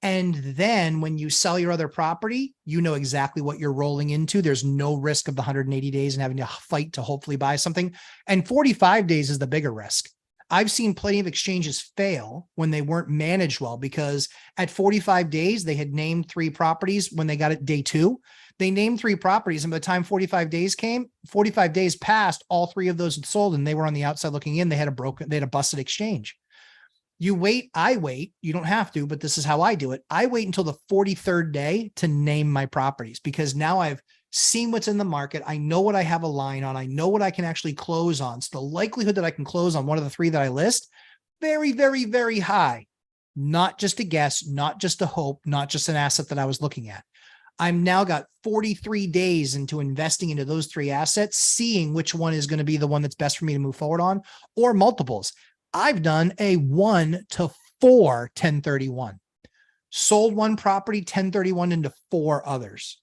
And then when you sell your other property, you know exactly what you're rolling into. There's no risk of the 180 days and having to fight to hopefully buy something. And 45 days is the bigger risk. I've seen plenty of exchanges fail when they weren't managed well, because at 45 days, they had named 3 properties. When they got it day 2, they named 3 properties. And by the time 45 days came, 45 days passed, all 3 of those had sold, and they were on the outside looking in. They had a busted exchange. You wait, I wait. You don't have to, but this is how I do it. I wait until the 43rd day to name my properties, because now I've seen what's in the market. I know what I have a line on. I know what I can actually close on. So the likelihood that I can close on one of the 3 that I list, very, very, very high. Not just a guess, not just a hope, not just an asset that I was looking at. I'm now got 43 days into investing into those 3 assets, seeing which one is going to be the one that's best for me to move forward on, or multiples. I've done a 1 to 4 1031. Sold one property, 1031 into 4 others.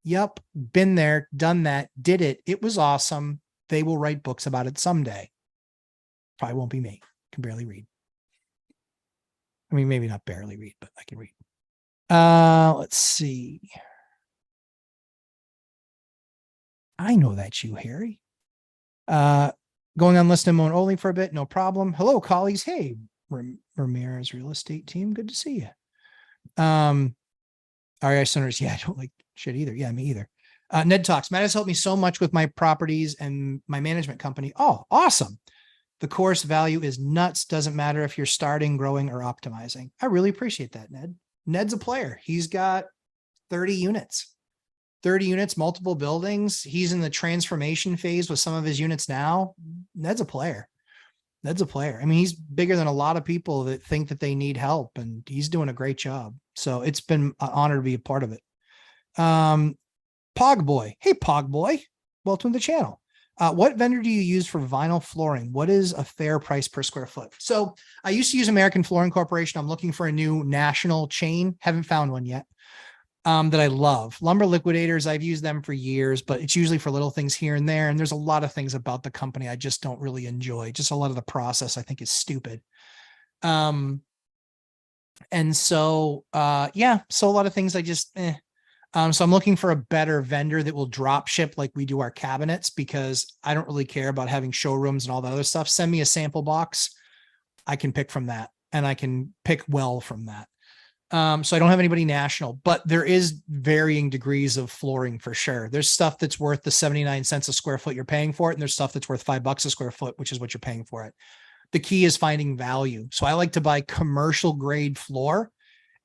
Yep, been there, done that, did it. It was awesome. They will write books about it someday. Probably won't be me. Can barely read. I mean, maybe not barely read, but I can read. Let's see. I know that's you, Harry. Going on listen mode only for a bit, no problem. Hello, colleagues. Hey, Ramirez Real Estate Team. Good to see you. REI Centers. Yeah, I don't like shit either. Yeah, me either. Ned talks. Matt has helped me so much with my properties and my management company. Oh, awesome. The course value is nuts. Doesn't matter if you're starting, growing, or optimizing. I really appreciate that, Ned. Ned's a player. He's got 30 units. 30 units, multiple buildings. He's in the transformation phase with some of his units now. Ned's a player. Ned's a player. I mean, he's bigger than a lot of people that think that they need help, and he's doing a great job. So it's been an honor to be a part of it. Pog Boy. Hey, Pog Boy. Welcome to the channel. What vendor do you use for vinyl flooring? What is a fair price per square foot? So I used to use American Flooring Corporation. I'm looking for a new national chain. Haven't found one yet. That I love. Lumber Liquidators, I've used them for years, but it's usually for little things here and there. And there's a lot of things about the company I just don't really enjoy. Just a lot of the process I think is stupid. And so, yeah, so a lot of things I just, so I'm looking for a better vendor that will drop ship like we do our cabinets, because I don't really care about having showrooms and all that other stuff. Send me a sample box. I can pick from that, and I can pick well from that. So I don't have anybody national, but there is varying degrees of flooring for sure. There's stuff that's worth the 79 cents a square foot you're paying for it. And there's stuff that's worth $5 a square foot, which is what you're paying for it. The key is finding value. So I like to buy commercial grade floor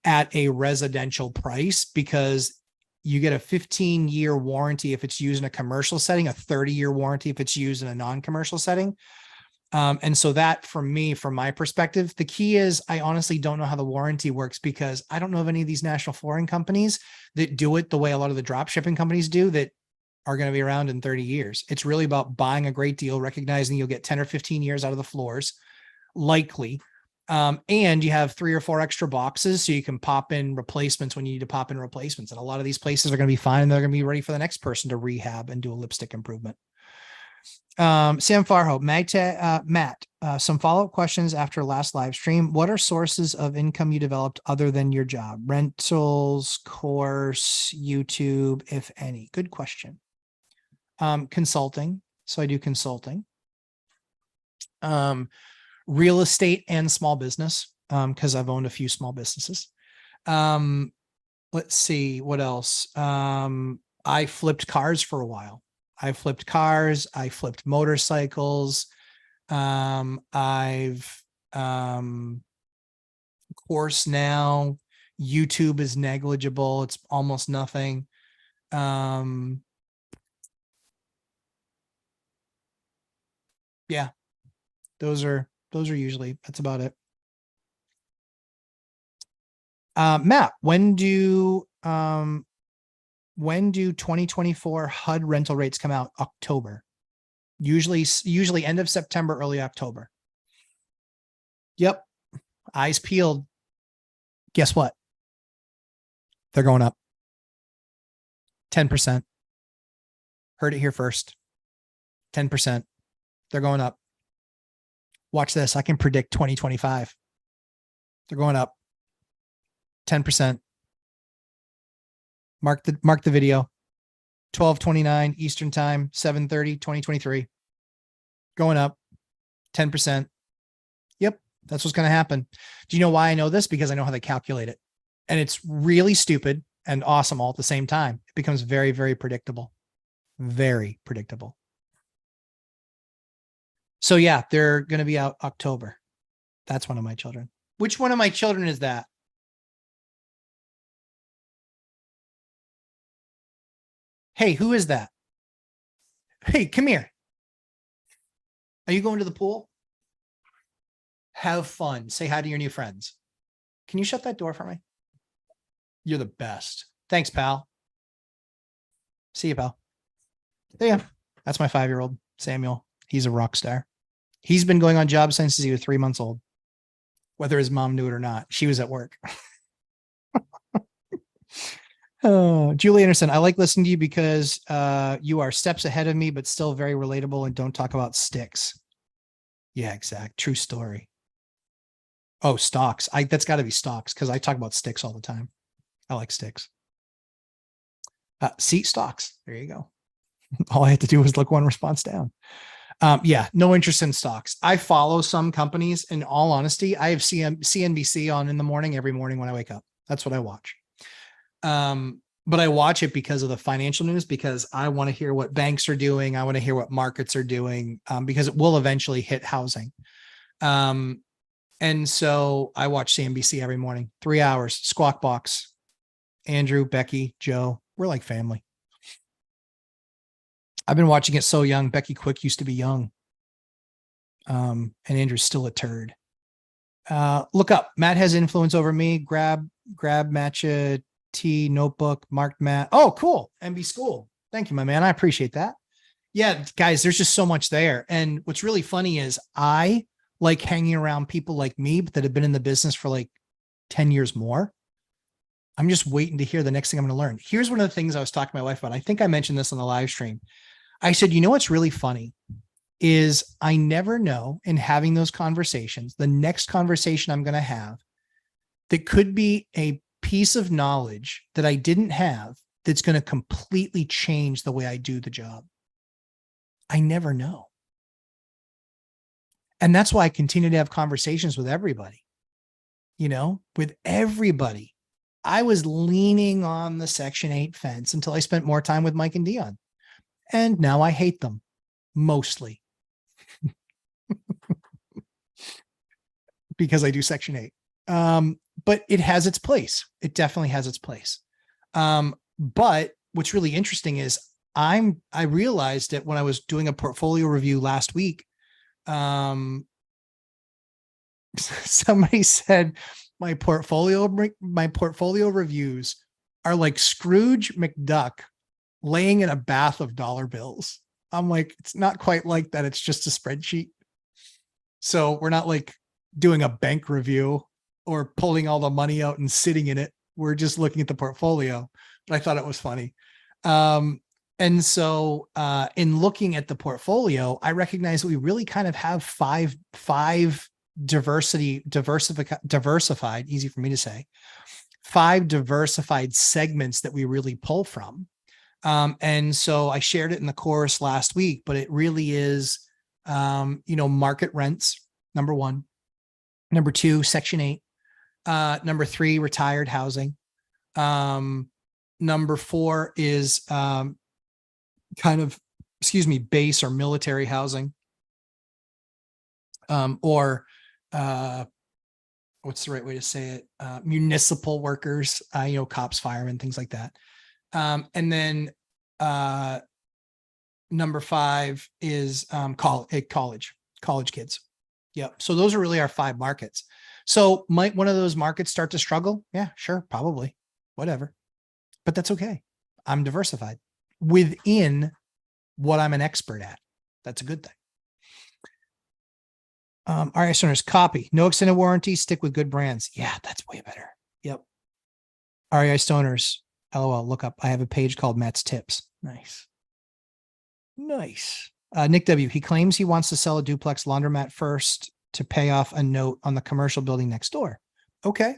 at a residential price, because you get a 15-year warranty if it's used in a commercial setting, a 30-year warranty if it's used in a non-commercial setting. And so that, for me, from my perspective, the key is I honestly don't know how the warranty works, because I don't know of any of these national flooring companies that do it the way a lot of the drop shipping companies do, that are going to be around in 30 years. It's really about buying a great deal, recognizing you'll get 10 or 15 years out of the floors, likely. And you have 3 or 4 extra boxes, so you can pop in replacements when you need to pop in replacements. And a lot of these places are going to be fine, and they're going to be ready for the next person to rehab and do a lipstick improvement. Sam Farho, Matt, some follow-up questions after last live stream. What are sources of income you developed other than your job? Rentals, course, YouTube, if any? Good question. Consulting. So I do consulting. Real estate and small business, because I've owned a few small businesses. Let's see what else. I flipped cars for a while. I flipped cars. I flipped motorcycles. I've, of course now YouTube is negligible. It's almost nothing. Yeah, those are usually, that's about it. Matt, when do 2024 HUD rental rates come out? October. Usually end of September, early October. Yep. Eyes peeled. Guess what? They're going up 10%. Heard it here first. 10%. They're going up. Watch this. I can predict 2025. They're going up 10%. Mark the video. 12:29 Eastern time, 7:30, 2023. Going up 10%. Yep, that's what's going to happen. Do you know why I know this? Because I know how they calculate it. And it's really stupid and awesome all at the same time. It becomes very, very predictable. Very predictable. So yeah, they're going to be out October. That's one of my children. Which one of my children is that? Hey, who is that? Hey, come here. Are you going to the pool? Have fun. Say hi to your new friends. Can you shut that door for me? You're the best. Thanks, pal. See you, pal. There you go. That's my 5-year-old, Samuel. He's a rock star. He's been going on job since he was 3 months old. Whether his mom knew it or not, she was at work. Oh, Julie Anderson, I like listening to you because you are steps ahead of me, but still very relatable and don't talk about sticks. Yeah, exact. True story. Oh, stocks. That's got to be stocks because I talk about sticks all the time. I like sticks. Seat stocks. There you go. All I had to do was look one response down. Yeah, no interest in stocks. I follow some companies. In all honesty, I have CNBC on in the morning, every morning when I wake up. That's what I watch. But I watch it because of the financial news, because I want to hear what banks are doing. I want to hear what markets are doing, because it will eventually hit housing. And so I watch CNBC every morning, 3 hours, Squawk Box, Andrew, Becky, Joe, we're like family. I've been watching it so young. Becky Quick used to be young. And Andrew's still a turd. Look up. Matt has influence over me. Grab Matcha T notebook, marked Matt. Oh, cool. MB School. Thank you, my man. I appreciate that. Yeah, guys, there's just so much there. And what's really funny is I like hanging around people like me that have been in the business for like 10 years more. I'm just waiting to hear the next thing I'm going to learn. Here's one of the things I was talking to my wife about. I think I mentioned this on the live stream. I said, you know, what's really funny is I never know in having those conversations, the next conversation I'm going to have that could be a piece of knowledge that I didn't have that's going to completely change the way I do the job. I never know. And that's why I continue to have conversations with everybody, you know, with everybody. I was leaning on the Section 8 fence until I spent more time with Mike and Dion. And now I hate them mostly because I do Section 8. But it has its place. It definitely has its place. But what's really interesting is I realized that when I was doing a portfolio review last week, somebody said my portfolio reviews are like Scrooge McDuck laying in a bath of dollar bills. I'm like, it's not quite like that. It's just a spreadsheet. So we're not like doing a bank review or pulling all the money out and sitting in it. We're just looking at the portfolio. But I thought it was funny. And so in looking at the portfolio, I recognize that we really kind of have five diversified, easy for me to say, 5 diversified segments that we really pull from. And so I shared it in the course last week, but it really is, market rents, number 1, number 2, Section 8, number 3, retired housing. Number 4 is kind of base or military housing. Or what's the right way to say it? Municipal workers, cops, firemen, things like that. And then number 5 is college kids. Yep. So those are really our 5 markets. So might one of those markets start to struggle? Yeah, sure. Probably. Whatever. But that's okay. I'm diversified within what I'm an expert at. That's a good thing. RS owners, copy. No extended warranty. Stick with good brands. Yeah, that's way better. Yep. REI owners, LOL, look up. I have a page called Matt's Tips. Nice. Nice. Nick W. He claims he wants to sell a duplex laundromat first to pay off a note on the commercial building next door. Okay.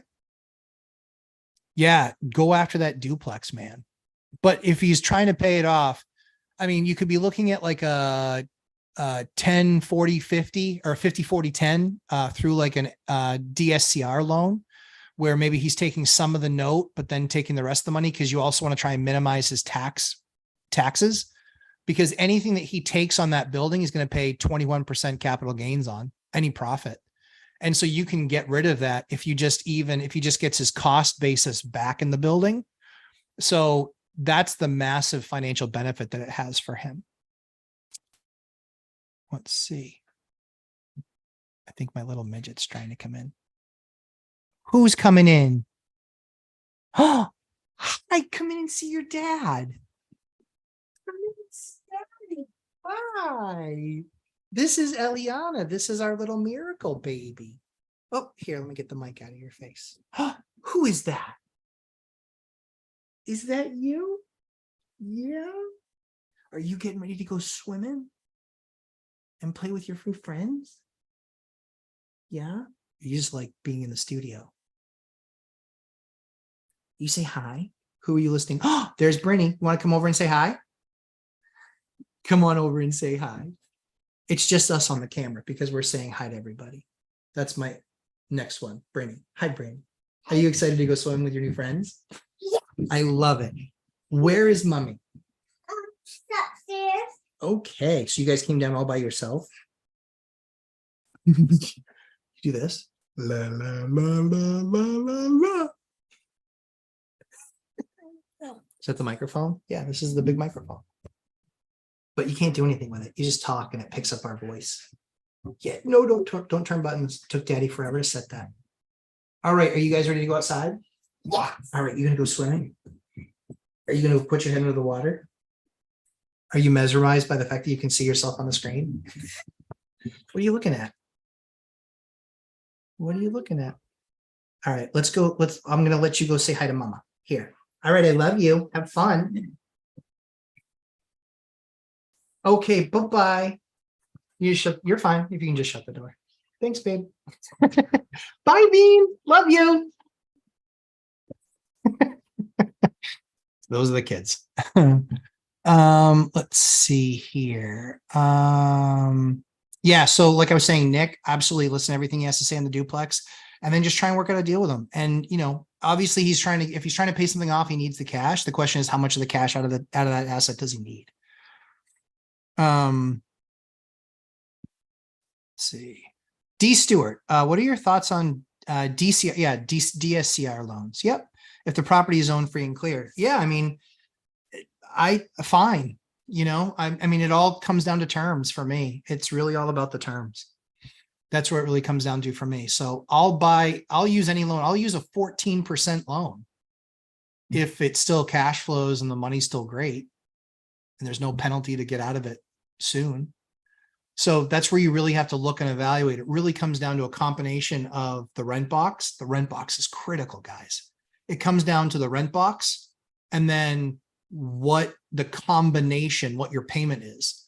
Yeah, go after that duplex, man. But if he's trying to pay it off, I mean, you could be looking at like a 10, 40, 50 or 50, 40, 10 through like an DSCR loan, where maybe he's taking some of the note, but then taking the rest of the money, because you also want to try and minimize his taxes, because anything that he takes on that building is going to pay 21% capital gains on any profit. And so you can get rid of that if he just gets his cost basis back in the building. So that's the massive financial benefit that it has for him. Let's see. I think my little midget's trying to come in. Who's coming in? Oh, hi, come in and see your dad. Come in and see Daddy. Hi. This is Eliana. This is our little miracle baby. Oh, here, let me get the mic out of your face. Who is that? Is that you? Yeah. Are you getting ready to go swimming and play with your friends? Yeah. You just like being in the studio. You say hi. Who are you listening? Oh, there's Brittany. You want to come over and say hi? Come on over and say hi. It's just us on the camera because we're saying hi to everybody. That's my next one. Brittany. Hi, Brittany. Are you excited to go swim with your new friends? Yeah. I love it. Where is mommy? She's upstairs. Okay. So you guys came down all by yourself? Do this. La, la, la, la, la, la, la. Is that the microphone? Yeah, this is the big microphone. But you can't do anything with it. You just talk and it picks up our voice. Yeah, no, don't turn buttons. It took Daddy forever to set that. All right, are you guys ready to go outside? Yeah. All right, you're gonna go swimming? Are you gonna put your head under the water? Are you mesmerized by the fact that you can see yourself on the screen? What are you looking at? What are you looking at? All right, let's go. I'm gonna let you go say hi to Mama. Here. All right, I love you. Have fun. Okay, bye-bye. You're fine if you can just shut the door. Thanks, babe. Bye, Bean. Love you. Those are the kids. Let's see here. Yeah, so like I was saying, Nick, absolutely listen to everything he has to say on the duplex, and then just try and work out a deal with him. And obviously if he's trying to pay something off, he needs the cash. The question is, how much of the cash out of that asset does he need? Let's see. D Stewart, what are your thoughts on DSCR loans? Yep. If the property is owned free and clear. Yeah, I mean, fine. I mean, it all comes down to terms for me. It's really all about the terms. That's where it really comes down to for me. So I'll use any loan. I'll use a 14% loan if it still cash flows and the money's still great and there's no penalty to get out of it soon. So that's where you really have to look and evaluate. It really comes down to a combination of the rent box. The rent box is critical, guys. It comes down to the rent box and then what the combination, what your payment is.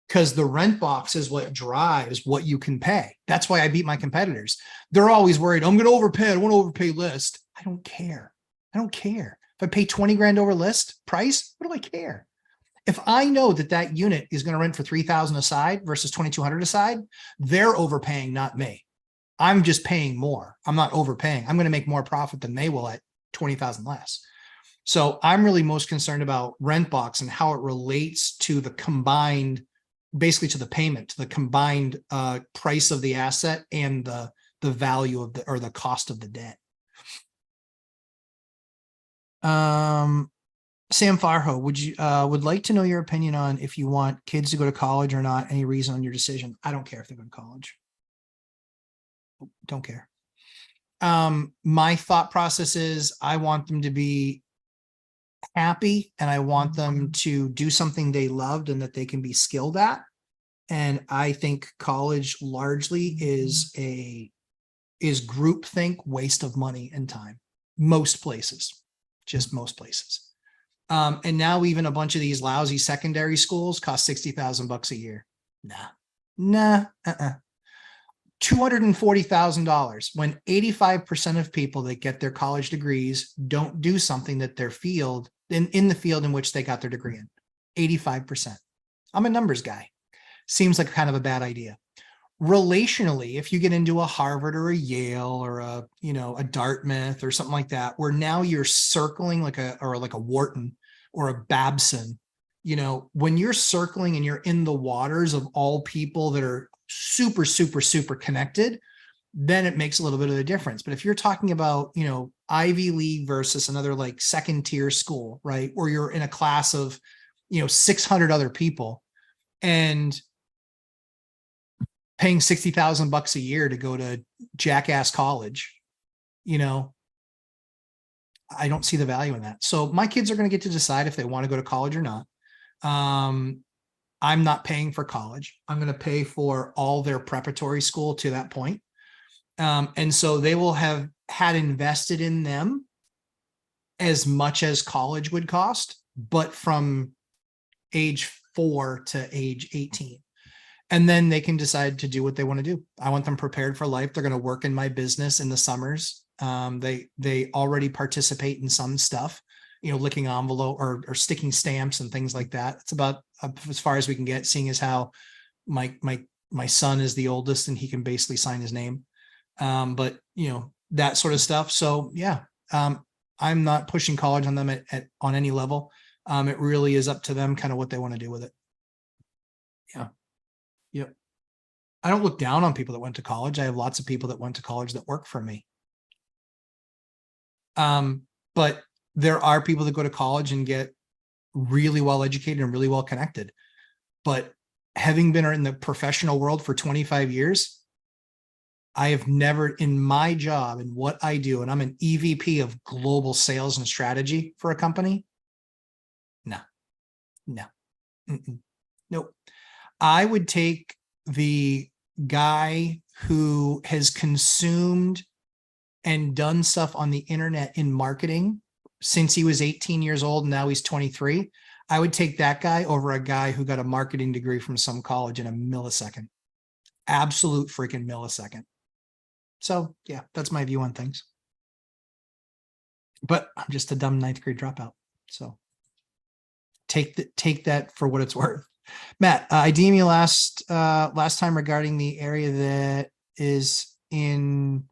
Because the rent box is what drives what you can pay. That's why I beat my competitors. They're always worried, I'm going to overpay. I don't want to overpay list. I don't care. I don't care. If I pay 20 grand over list price, what do I care? If I know that unit is going to rent for 3,000 a side versus 2,200 a side, they're overpaying, not me. I'm just paying more. I'm not overpaying. I'm going to make more profit than they will at 20,000 less. So I'm really most concerned about rent box and how it relates to the combined, basically to the payment, to the combined price of the asset and the value of the, or the cost of the debt. Sam Farho, would like to know your opinion on if you want kids to go to college or not, any reason on your decision. I don't care if they go to college. Don't care. My thought process is I want them to be happy and I want them to do something they loved and that they can be skilled at. And I think college largely is groupthink, waste of money and time. Most places, just most places. And now even a bunch of these lousy secondary schools cost $60,000 a year. Nah. $240,000 when 85% of people that get their college degrees don't do something that their field in the field in which they got their degree in. 85%. I'm a numbers guy. Seems like kind of a bad idea. Relationally, if you get into a Harvard or a Yale or a Dartmouth or something like that, where now you're circling like a Wharton or a Babson, when you're circling and you're in the waters of all people that are super, super, super connected, then it makes a little bit of a difference. But if you're talking about, Ivy League versus another like second tier school, right? Or you're in a class of, 600 other people and paying $60,000 a year to go to jackass college, I don't see the value in that. So my kids are going to get to decide if they want to go to college or not. I'm not paying for college. I'm going to pay for all their preparatory school to that point. And so they will have had invested in them as much as college would cost, but from age 4 to age 18. And then they can decide to do what they want to do. I want them prepared for life. They're going to work in my business in the summers. They already participate in some stuff, licking envelope or sticking stamps and things like that. It's about as far as we can get, seeing as how my son is the oldest and he can basically sign his name. But that sort of stuff. So yeah, I'm not pushing college on them on any level. It really is up to them kind of what they want to do with it. Yeah. Yep. I don't look down on people that went to college. I have lots of people that went to college that work for me. But there are people that go to college and get really well educated and really well connected. But having been in the professional world for 25 years, I have never in my job and what I do, and I'm an EVP of global sales and strategy for a company. No. Nope. I would take the guy who has consumed and done stuff on the internet in marketing since he was 18 years old and now he's 23. I would take that guy over a guy who got a marketing degree from some college in a millisecond. Absolute freaking millisecond. So yeah, that's my view on things. But I'm just a dumb 9th grade dropout. So take that for what it's worth. Matt, I DM you last time regarding the area that is in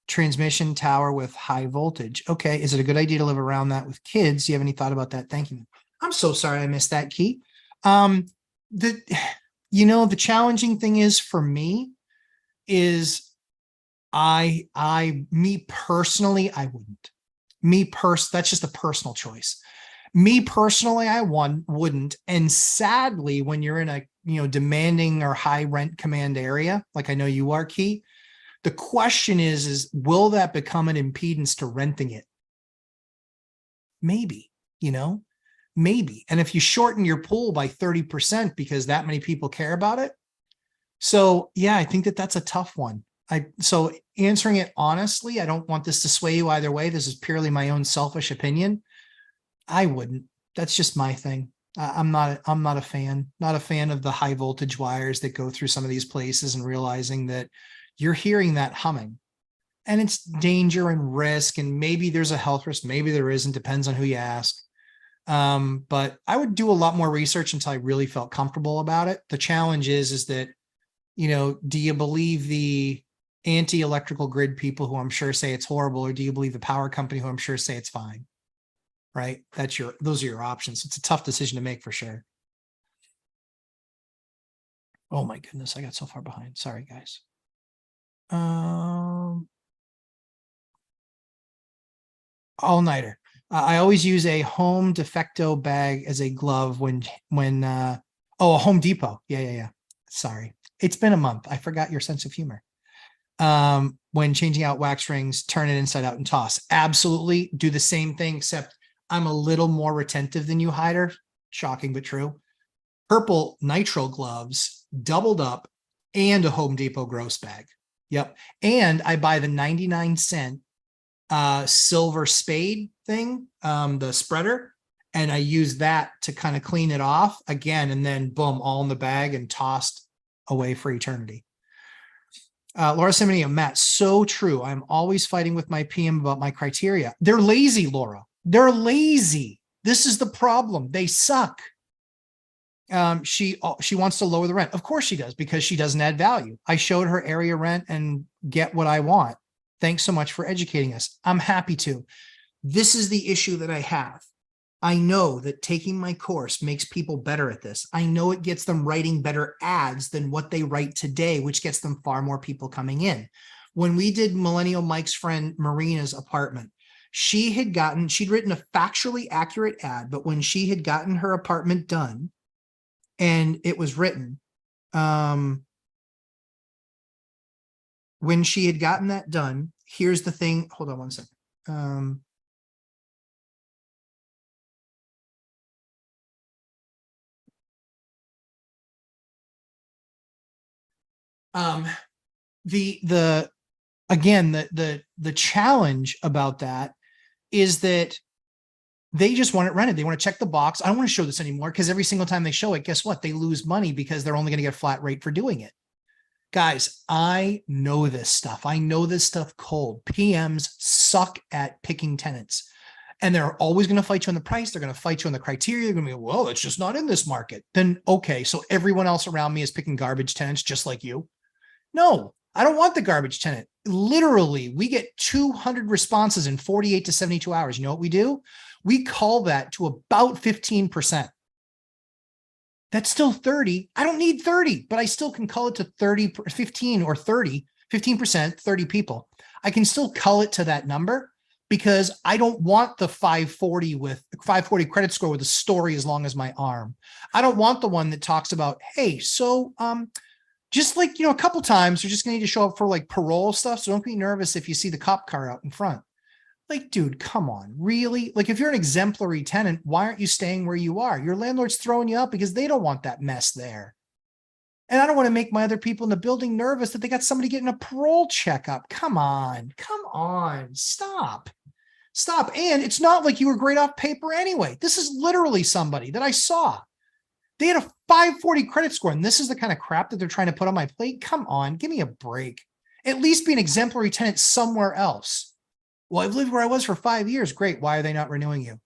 transmission tower with high voltage. Okay, is it a good idea to live around that with kids? Do you have any thought about that? Thank you. I'm so sorry I missed that, Key. The challenging thing is for me is me personally, I wouldn't. That's just a personal choice. Me personally, I wouldn't. And sadly, when you're in a demanding or high rent command area, like I know you are, Key, the question is will that become an impedance to renting it? Maybe, maybe. And if you shorten your pool by 30% because that many people care about it. So yeah, I think that's a tough one. So answering it honestly, I don't want this to sway you either way. This is purely my own selfish opinion. I wouldn't. That's just my thing. I'm not a fan of the high voltage wires that go through some of these places and realizing that you're hearing that humming and it's danger and risk. And maybe there's a health risk. Maybe there isn't, depends on who you ask. But I would do a lot more research until I really felt comfortable about it. The challenge is that, do you believe the anti-electrical grid people who I'm sure say it's horrible, or do you believe the power company who I'm sure say it's fine? right? Those are your options. It's a tough decision to make for sure. Oh my goodness, I got so far behind. Sorry, guys. All-nighter. I always use a home defecto bag as a glove when a Home Depot. Yeah. Sorry. It's been a month. I forgot your sense of humor. When changing out wax rings, turn it inside out and toss. Absolutely do the same thing, except I'm a little more retentive than you, Hyder. Shocking, but true. Purple nitrile gloves, doubled up, and a Home Depot gross bag. Yep. And I buy the 99-cent silver spade thing, the spreader, and I use that to kind of clean it off again, and then boom, all in the bag and tossed away for eternity. Laura Simony and Matt, so true. I'm always fighting with my PM about my criteria. They're lazy, Laura. They're lazy. This is the problem. They suck. She wants to lower the rent. Of course she does, because she doesn't add value. I showed her area rent and get what I want. Thanks so much for educating us. I'm happy to. This is the issue that I have. I know that taking my course makes people better at this. I know it gets them writing better ads than what they write today, which gets them far more people coming in. When we did Millennial Mike's friend Marina's apartment, she'd written a factually accurate ad, but when she had gotten her apartment done and it was written, when she had gotten that done, here's the thing. Hold on one second. The challenge about that is that they just want it rented. They want to check the box. I don't want to show this anymore, because every single time they show it, guess what? They lose money because they're only going to get a flat rate for doing it. Guys, I know this stuff. I know this stuff cold. PMs suck at picking tenants, and they're always going to fight you on the price. They're going to fight you on the criteria. They're going to be, well, it's just not in this market. Then, okay, so everyone else around me is picking garbage tenants just like you. No, I don't want the garbage tenant. Literally, we get 200 responses in 48 to 72 hours. You know what we do? We call that to about 15%. That's still 30. I don't need 30, but I still can call it to 30, 15 or 30, 15%, 30 people. I can still call it to that number, because I don't want the 540 credit score with a story as long as my arm. I don't want the one that talks about, hey, so just like, a couple times, you're just going to need to show up for like parole stuff. So don't be nervous if you see the cop car out in front. Like, dude, come on, really? Like, if you're an exemplary tenant, why aren't you staying where you are? Your landlord's throwing you out because they don't want that mess there. And I don't want to make my other people in the building nervous that they got somebody getting a parole checkup. Come on, stop. And it's not like you were great off paper anyway. This is literally somebody that I saw. They had a 540 credit score, and this is the kind of crap that they're trying to put on my plate. Come on, give me a break. At least be an exemplary tenant somewhere else. Well, I've lived where I was for 5 years. Great. Why are they not renewing you?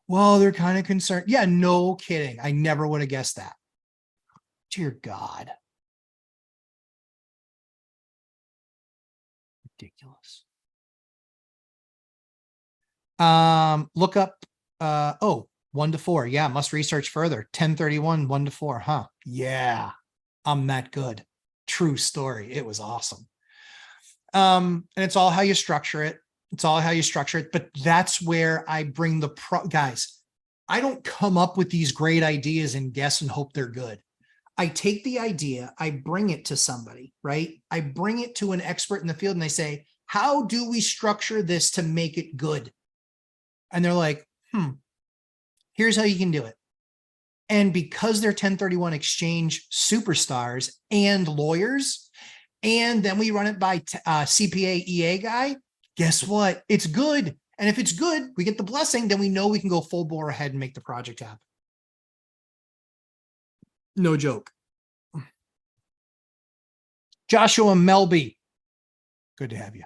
Well, they're kind of concerned. Yeah, no kidding. I never would have guessed that. Dear God. Ridiculous. Look up, 1 to 4. Yeah, must research further. 1031, 1 to 4. Huh? Yeah, I'm that good. True story. It was awesome. And it's all how you structure it. But that's where I bring guys. I don't come up with these great ideas and guess and hope they're good. I take the idea, I bring it to somebody, right? I bring it to an expert in the field, and they say, how do we structure this to make it good? And they're like, here's how you can do it. And because they're 1031 exchange superstars and lawyers, and then we run it by CPA EA guy, guess what? It's good. And if it's good, we get the blessing, then we know we can go full bore ahead and make the project happen. No joke. Joshua Melby, good to have you.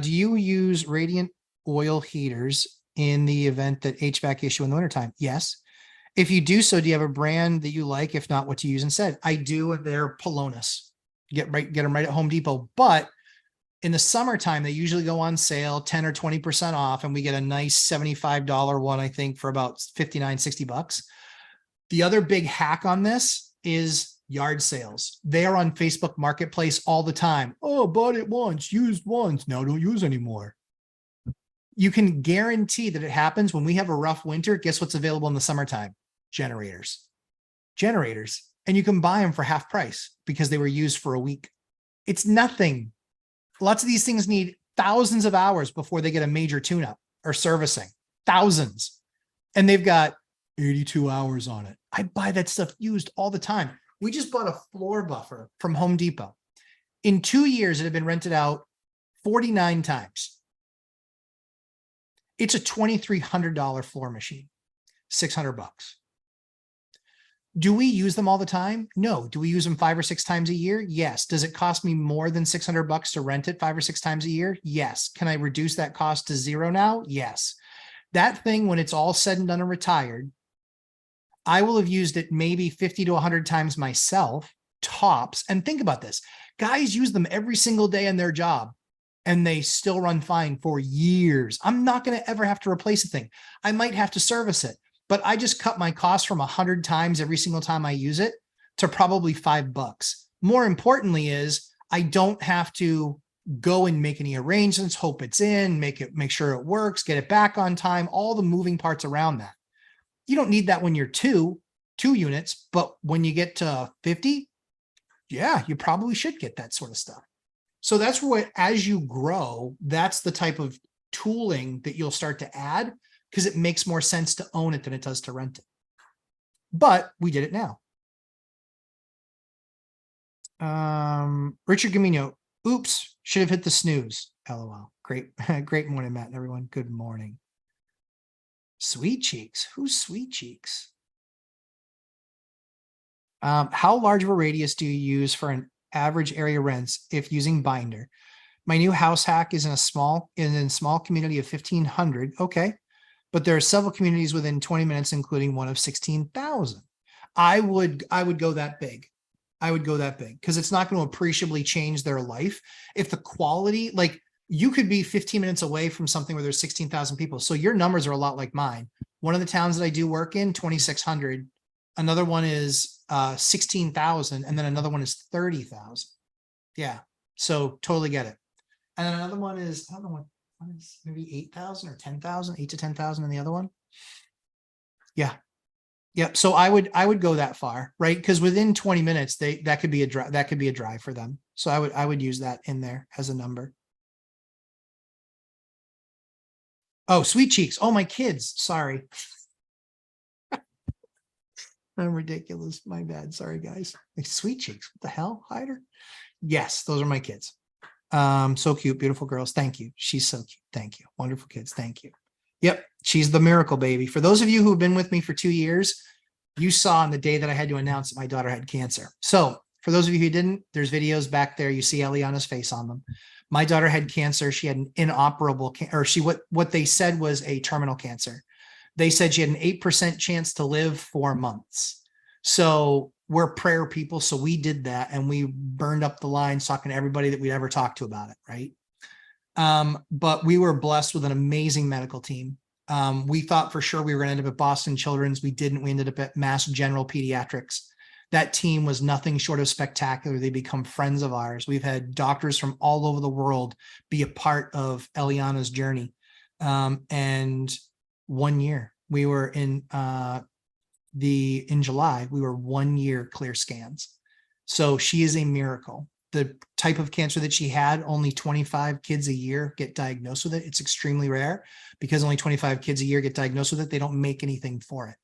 Do you use radiant oil heaters in the event that HVAC issue in the wintertime? Yes. If you do so, do you have a brand that you like? If not, what to use instead? I do. They're Polonus. Get them right at Home Depot. But In the summertime, they usually go on sale 10 or 20% off, and we get a nice $75 one, I think, for about 59, 60 bucks. The other big hack on this is yard sales. They are on Facebook Marketplace all the time. Oh, bought it once, used once, now don't use anymore. You can guarantee that it happens when we have a rough winter. Guess what's available in the summertime? Generators. And you can buy them for half price because they were used for a week. It's nothing. Lots of these things need thousands of hours before they get a major tune-up or servicing. Thousands. And they've got 82 hours on it. I buy that stuff used all the time. We just bought a floor buffer from Home Depot. In 2 years, it had been rented out 49 times. It's a $2,300 floor machine, 600 bucks. Do we use them all the time? No. Do we use them 5 or 6 times a year? Yes. Does it cost me more than 600 bucks to rent it 5 or 6 times a year? Yes. Can I reduce that cost to zero now? Yes. That thing, when it's all said and done and retired, I will have used it maybe 50 to 100 times myself, tops. And think about this. Guys use them every single day in their job, and they still run fine for years. I'm not going to ever have to replace a thing. I might have to service it, but I just cut my cost from 100 times every single time I use it to probably $5. More importantly is I don't have to go and make any arrangements, hope it's in, make sure it works, get it back on time, all the moving parts around that. You don't need that when you're two units, but when you get to 50, yeah, you probably should get that sort of stuff. So that's what, as you grow, that's the type of tooling that you'll start to add, because it makes more sense to own it than it does to rent it. But we did it now. Richard Gamino, oops, should have hit the snooze. LOL. Great, great morning, Matt and everyone. Good morning. Sweet Cheeks. Who's Sweet Cheeks? How large of a radius do you use for an average area rents if using binder? My new house hack is in a small community of 1,500. Okay. But there are several communities within 20 minutes, including one of 16,000. I would go that big. I would go that big because it's not going to appreciably change their life. If the quality, like, you could be 15 minutes away from something where there's 16,000 people. So your numbers are a lot like mine. One of the towns that I do work in, 2,600. Another one is 16,000. And then another one is 30,000. Yeah. So totally get it. And then another one is, I don't know what is, maybe 8,000 or 10,000, 8 to 10,000 in the other one. Yeah. Yep. So I would go that far, right? Because within 20 minutes, that could be a drive for them. So I would use that in there as a number. Oh, Sweet Cheeks. Oh, my kids. Sorry. I'm ridiculous. My bad. Sorry, guys. Like, Sweet Cheeks. What the hell, Hyder? Yes, those are my kids. So cute, beautiful girls. Thank you. She's so cute. Thank you. Wonderful kids. Thank you. Yep. She's the miracle baby. For those of you who have been with me for 2 years, you saw on the day that I had to announce that my daughter had cancer. So for those of you who didn't, there's videos back there. You see Eliana's face on them. My daughter had cancer. She had an inoperable, what they said was a terminal cancer. They said she had an 8% chance to live 4 months. So we're prayer people. So we did that, and we burned up the lines talking to everybody that we'd ever talked to about it. Right. But we were blessed with an amazing medical team. We thought for sure we were going to end up at Boston Children's. We didn't. We ended up at Mass General Pediatrics. That team was nothing short of spectacular. They become friends of ours. We've had doctors from all over the world be a part of Eliana's journey. And 1 year we were in July, we were 1 year clear scans. So she is a miracle. The type of cancer that she had, only 25 kids a year get diagnosed with it. It's extremely rare because only 25 kids a year get diagnosed with it. They don't make anything for it.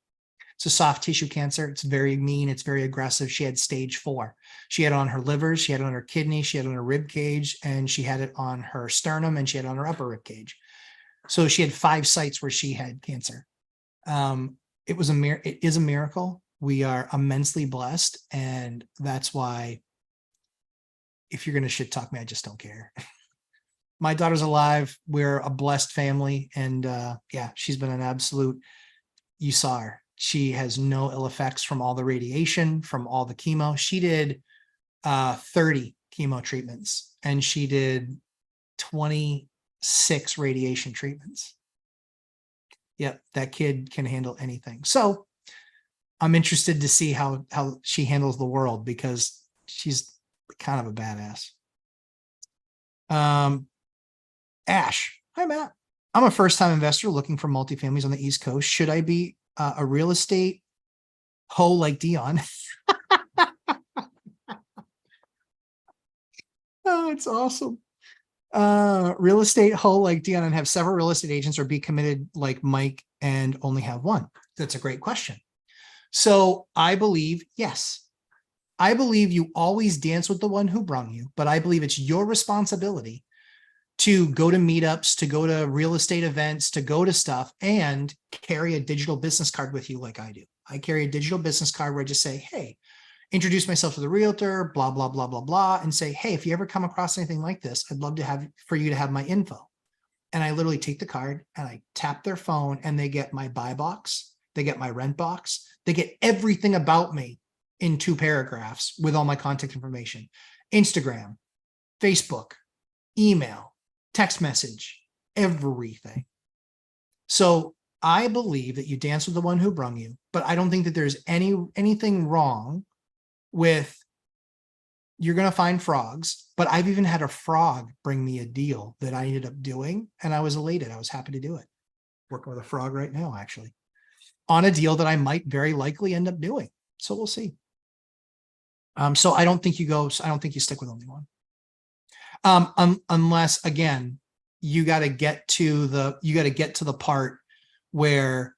It's a soft tissue cancer. It's very mean. It's very aggressive. She had stage 4. She had it on her liver. She had it on her kidney. She had it on her rib cage, and she had it on her sternum, and she had it on her upper rib cage. So she had 5 sites where she had cancer. It is a miracle. We are immensely blessed. And that's why, if you're going to shit talk me, I just don't care. My daughter's alive. We're a blessed family. And yeah, she's been an absolute, you saw her. She has no ill effects from all the radiation, from all the chemo. She did 30 chemo treatments, and she did 26 radiation treatments. Yep, that kid can handle anything. So I'm interested to see how she handles the world, because she's kind of a badass. Ash, hi Matt. I'm a first-time investor looking for multifamilies on the East Coast. Should I be a real estate hoe like Dion? Oh, it's awesome. Real estate hoe like Dion and have several real estate agents, or be committed like Mike and only have one? That's a great question. So I believe, yes, I believe you always dance with the one who brung you, but I believe it's your responsibility to go to meetups, to go to real estate events, to go to stuff, and carry a digital business card with you like I do. I carry a digital business card where I just say, hey, introduce myself to the realtor, blah, blah, blah, blah, blah, and say, hey, if you ever come across anything like this, I'd love to have for you to have my info. And I literally take the card and I tap their phone, and they get my buy box, they get my rent box, they get everything about me in 2 paragraphs with all my contact information, Instagram, Facebook, email, text message, everything. So I believe that you dance with the one who brung you, but I don't think that there's anything wrong with, you're going to find frogs, but I've even had a frog bring me a deal that I ended up doing, and I was elated. I was happy to do it. Working with a frog right now, actually, on a deal that I might very likely end up doing. So we'll see. So I don't think you stick with only one. Unless, again, you got to get to the part where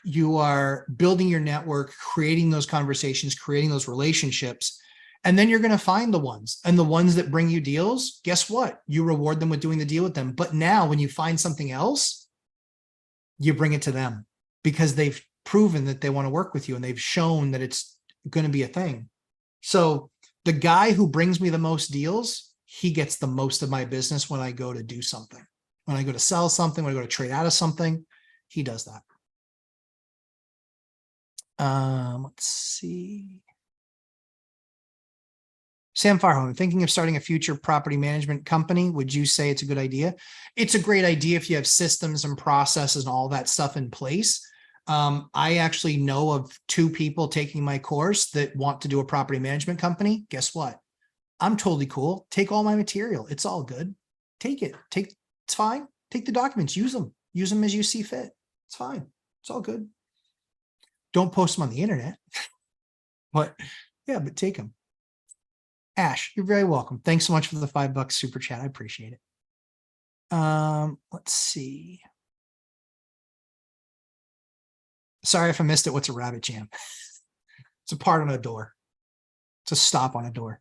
you are building your network, creating those conversations, creating those relationships, and then you're going to find the ones that bring you deals. Guess what? You reward them with doing the deal with them. But now when you find something else, you bring it to them, because they've proven that they want to work with you, and they've shown that it's going to be a thing. So the guy who brings me the most deals, he gets the most of my business when I go to do something, when I go to sell something, when I go to trade out of something. He does that. Let's see. Sam Farhone, thinking of starting a future property management company. Would you say it's a good idea? It's a great idea if you have systems and processes and all that stuff in place. I actually know of 2 people taking my course that want to do a property management company. Guess what? I'm totally cool. Take all my material. It's all good. Take it. It's fine. Take the documents, use them as you see fit. It's fine. It's all good. Don't post them on the internet. But yeah, take them. Ash, you're very welcome. Thanks so much for the $5 super chat. I appreciate it. Let's see. Sorry if I missed it. What's a rabbit jam? It's a part on a door. It's a stop on a door.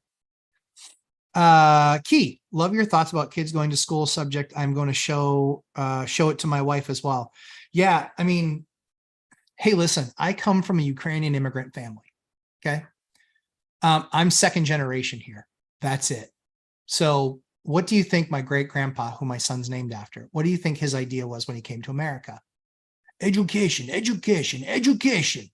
Key, love your thoughts about kids going to school. Subject I'm going to show it to my wife as well. Yeah, I mean, hey, listen, I come from a Ukrainian immigrant family. Okay. I'm second generation here. That's it. So what do you think my great grandpa, who my son's named after, what do you think his idea was when he came to America? Education, education, education.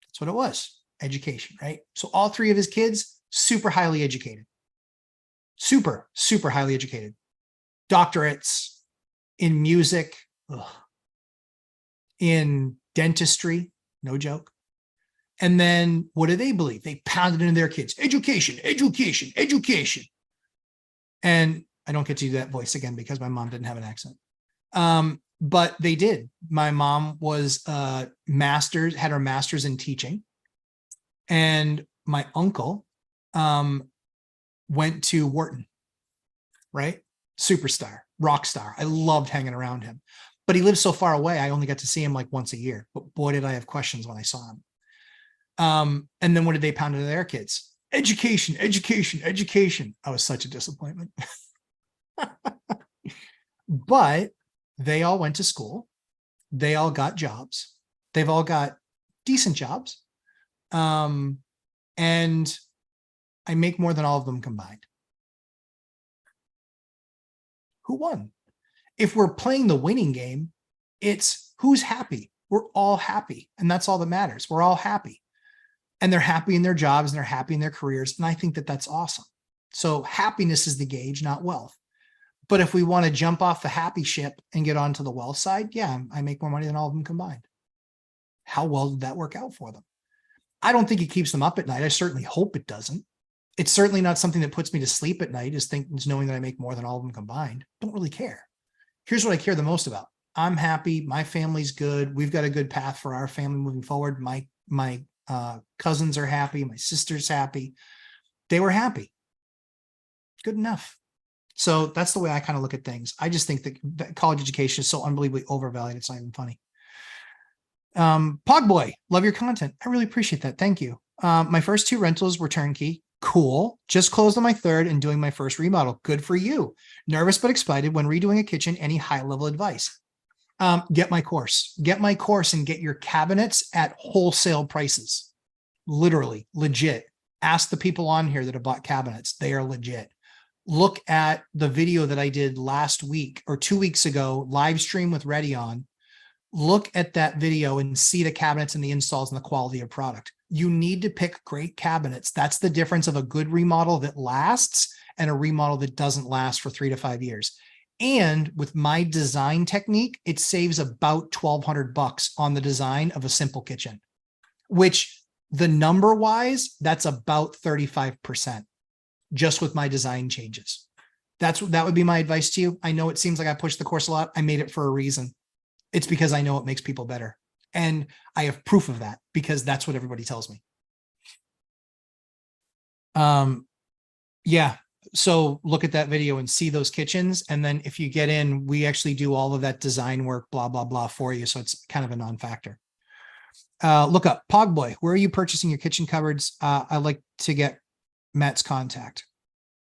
That's what it was. Education, right? So all 3 of his kids, super highly educated. Super, super highly educated. Doctorates in music, in dentistry, no joke. And then what do they believe? They pounded into their kids, education, education, education. And I don't get to do that voice again because my mom didn't have an accent. But they did. My mom was had her master's in teaching. And my uncle went to Wharton, right? Superstar, rock star. I loved hanging around him. But he lived so far away, I only got to see him like once a year. But boy, did I have questions when I saw him. And then what did they pound into their kids? Education, education, education. I was such a disappointment. But they all went to school. They all got jobs. They've all got decent jobs. And I make more than all of them combined. Who won? If we're playing the winning game, it's who's happy. We're all happy. And that's all that matters. We're all happy. And they're happy in their jobs and they're happy in their careers. And I think that that's awesome. So happiness is the gauge, not wealth. But if we want to jump off the happy ship and get onto the wealth side, yeah, I make more money than all of them combined. How well did that work out for them? I don't think it keeps them up at night. I certainly hope it doesn't. It's certainly not something that puts me to sleep at night, is knowing that I make more than all of them combined. Don't really care. Here's what I care the most about. I'm happy. My family's good. We've got a good path for our family moving forward. My cousins are happy. My sister's happy. They were happy. Good enough. So that's the way I kind of look at things. I just think that college education is so unbelievably overvalued. It's not even funny. Pogboy, love your content. I really appreciate that. Thank you. My first 2 rentals were turnkey. Cool. Just closed on my 3rd and doing my first remodel. Good for you. Nervous but excited when redoing a kitchen. Any high level advice? Get my course. Get my course and get your cabinets at wholesale prices. Literally, legit. Ask the people on here that have bought cabinets. They are legit. Look at the video that I did last week or 2 weeks ago, live stream with Ready On. Look at that video and see the cabinets and the installs and the quality of product. You need to pick great cabinets. That's the difference of a good remodel that lasts and a remodel that doesn't last for 3 to 5 years. And with my design technique, it saves about $1,200 on the design of a simple kitchen, which the number wise, that's about 35% just with my design changes. That would be my advice to you. I know it seems like I pushed the course a lot. I made it for a reason. It's because I know it makes people better. And I have proof of that because that's what everybody tells me. Yeah. So look at that video and see those kitchens. And then if you get in, we actually do all of that design work, blah, blah, blah for you. So it's kind of a non-factor. Look up Pogboy. Where are you purchasing your kitchen cupboards? I like to get Matt's contact.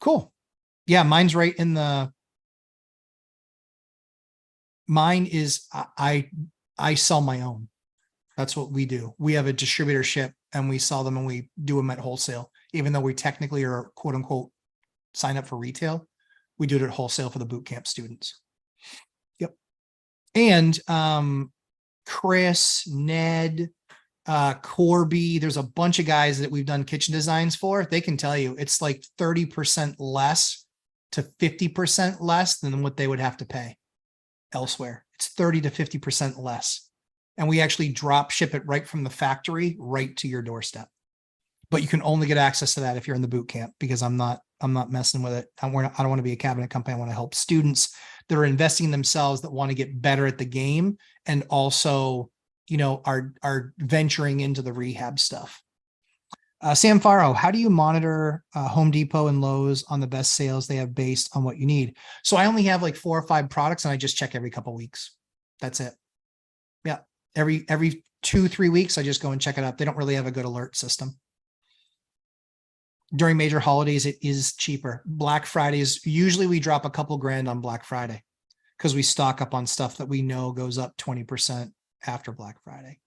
Cool. Yeah. Mine's right in mine is, I sell my own. That's what we do. We have a distributorship and we sell them and we do them at wholesale, even though we technically are quote unquote sign up for retail. We do it at wholesale for the boot camp students. Yep. And Chris, Ned, Corby, there's a bunch of guys that we've done kitchen designs for. They can tell you it's like 30% less to 50% less than what they would have to pay elsewhere. It's 30 to 50% less. And we actually drop ship it right from the factory right to your doorstep. But you can only get access to that if you're in the boot camp, because I'm not messing with it. I don't want to be a cabinet company. I want to help students that are investing in themselves, that want to get better at the game, and also, you know, are venturing into the rehab stuff. Sam Faro, how do you monitor Home Depot and Lowe's on the best sales they have based on what you need? So I only have like 4 or 5 products and I just check every couple of weeks. That's it. Yeah. Every 2-3 weeks, I just go and check it out. They don't really have a good alert system. During major holidays, it is cheaper. Black Fridays, usually we drop a couple grand on Black Friday because we stock up on stuff that we know goes up 20% after Black Friday.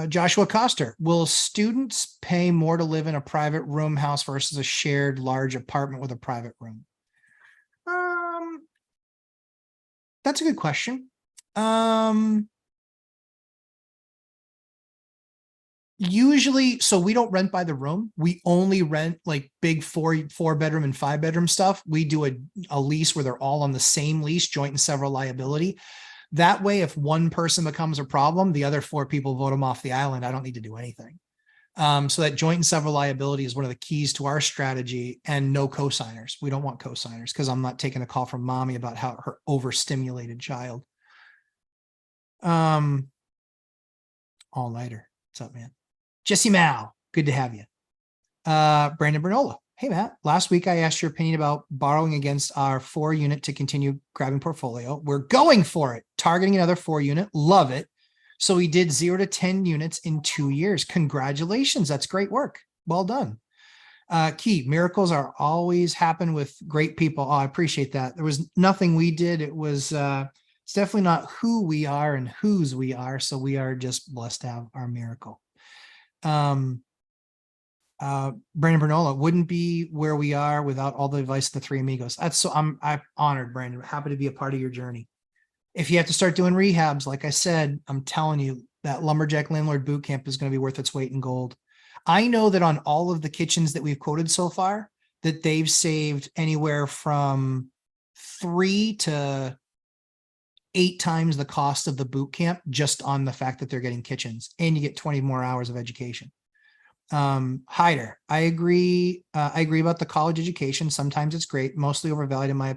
Joshua Coster, will students pay more to live in a private room house versus a shared large apartment with a private room? That's a good question. Usually, so we don't rent by the room. We only rent like big 4 bedroom and 5 bedroom stuff. We do a lease where they're all on the same lease, joint and several liability. That way, if one person becomes a problem, the other 4 people vote them off the island. I don't need to do anything. So that joint and several liability is one of the keys to our strategy, and no co-signers. We don't want co-signers because I'm not taking a call from mommy about how her overstimulated child. All-nighter. What's up, man? Jesse Mao, good to have you. Brandon Bernola. Hey, Matt, last week I asked your opinion about borrowing against our 4 unit to continue grabbing portfolio. We're going for it. Targeting another 4 unit. Love it. So we did 0 to 10 units in 2 years. Congratulations. That's great work. Well done. Key, miracles are always happen with great people. Oh, I appreciate that. There was nothing we did. It was, it's definitely not who we are and whose we are. So we are just blessed to have our miracle. Brandon Bernola, wouldn't be where we are without all the advice of the 3 amigos. That's so I'm honored, Brandon. Happy to be a part of your journey. If you have to start doing rehabs, like I said, I'm telling you that Lumberjack Landlord Bootcamp is going to be worth its weight in gold. I know that on all of the kitchens that we've quoted so far, that they've saved anywhere from 3 to 8 times the cost of the boot camp just on the fact that they're getting kitchens, and you get 20 more hours of education. Hyder, I agree. I agree about the college education. Sometimes it's great, mostly overvalued in my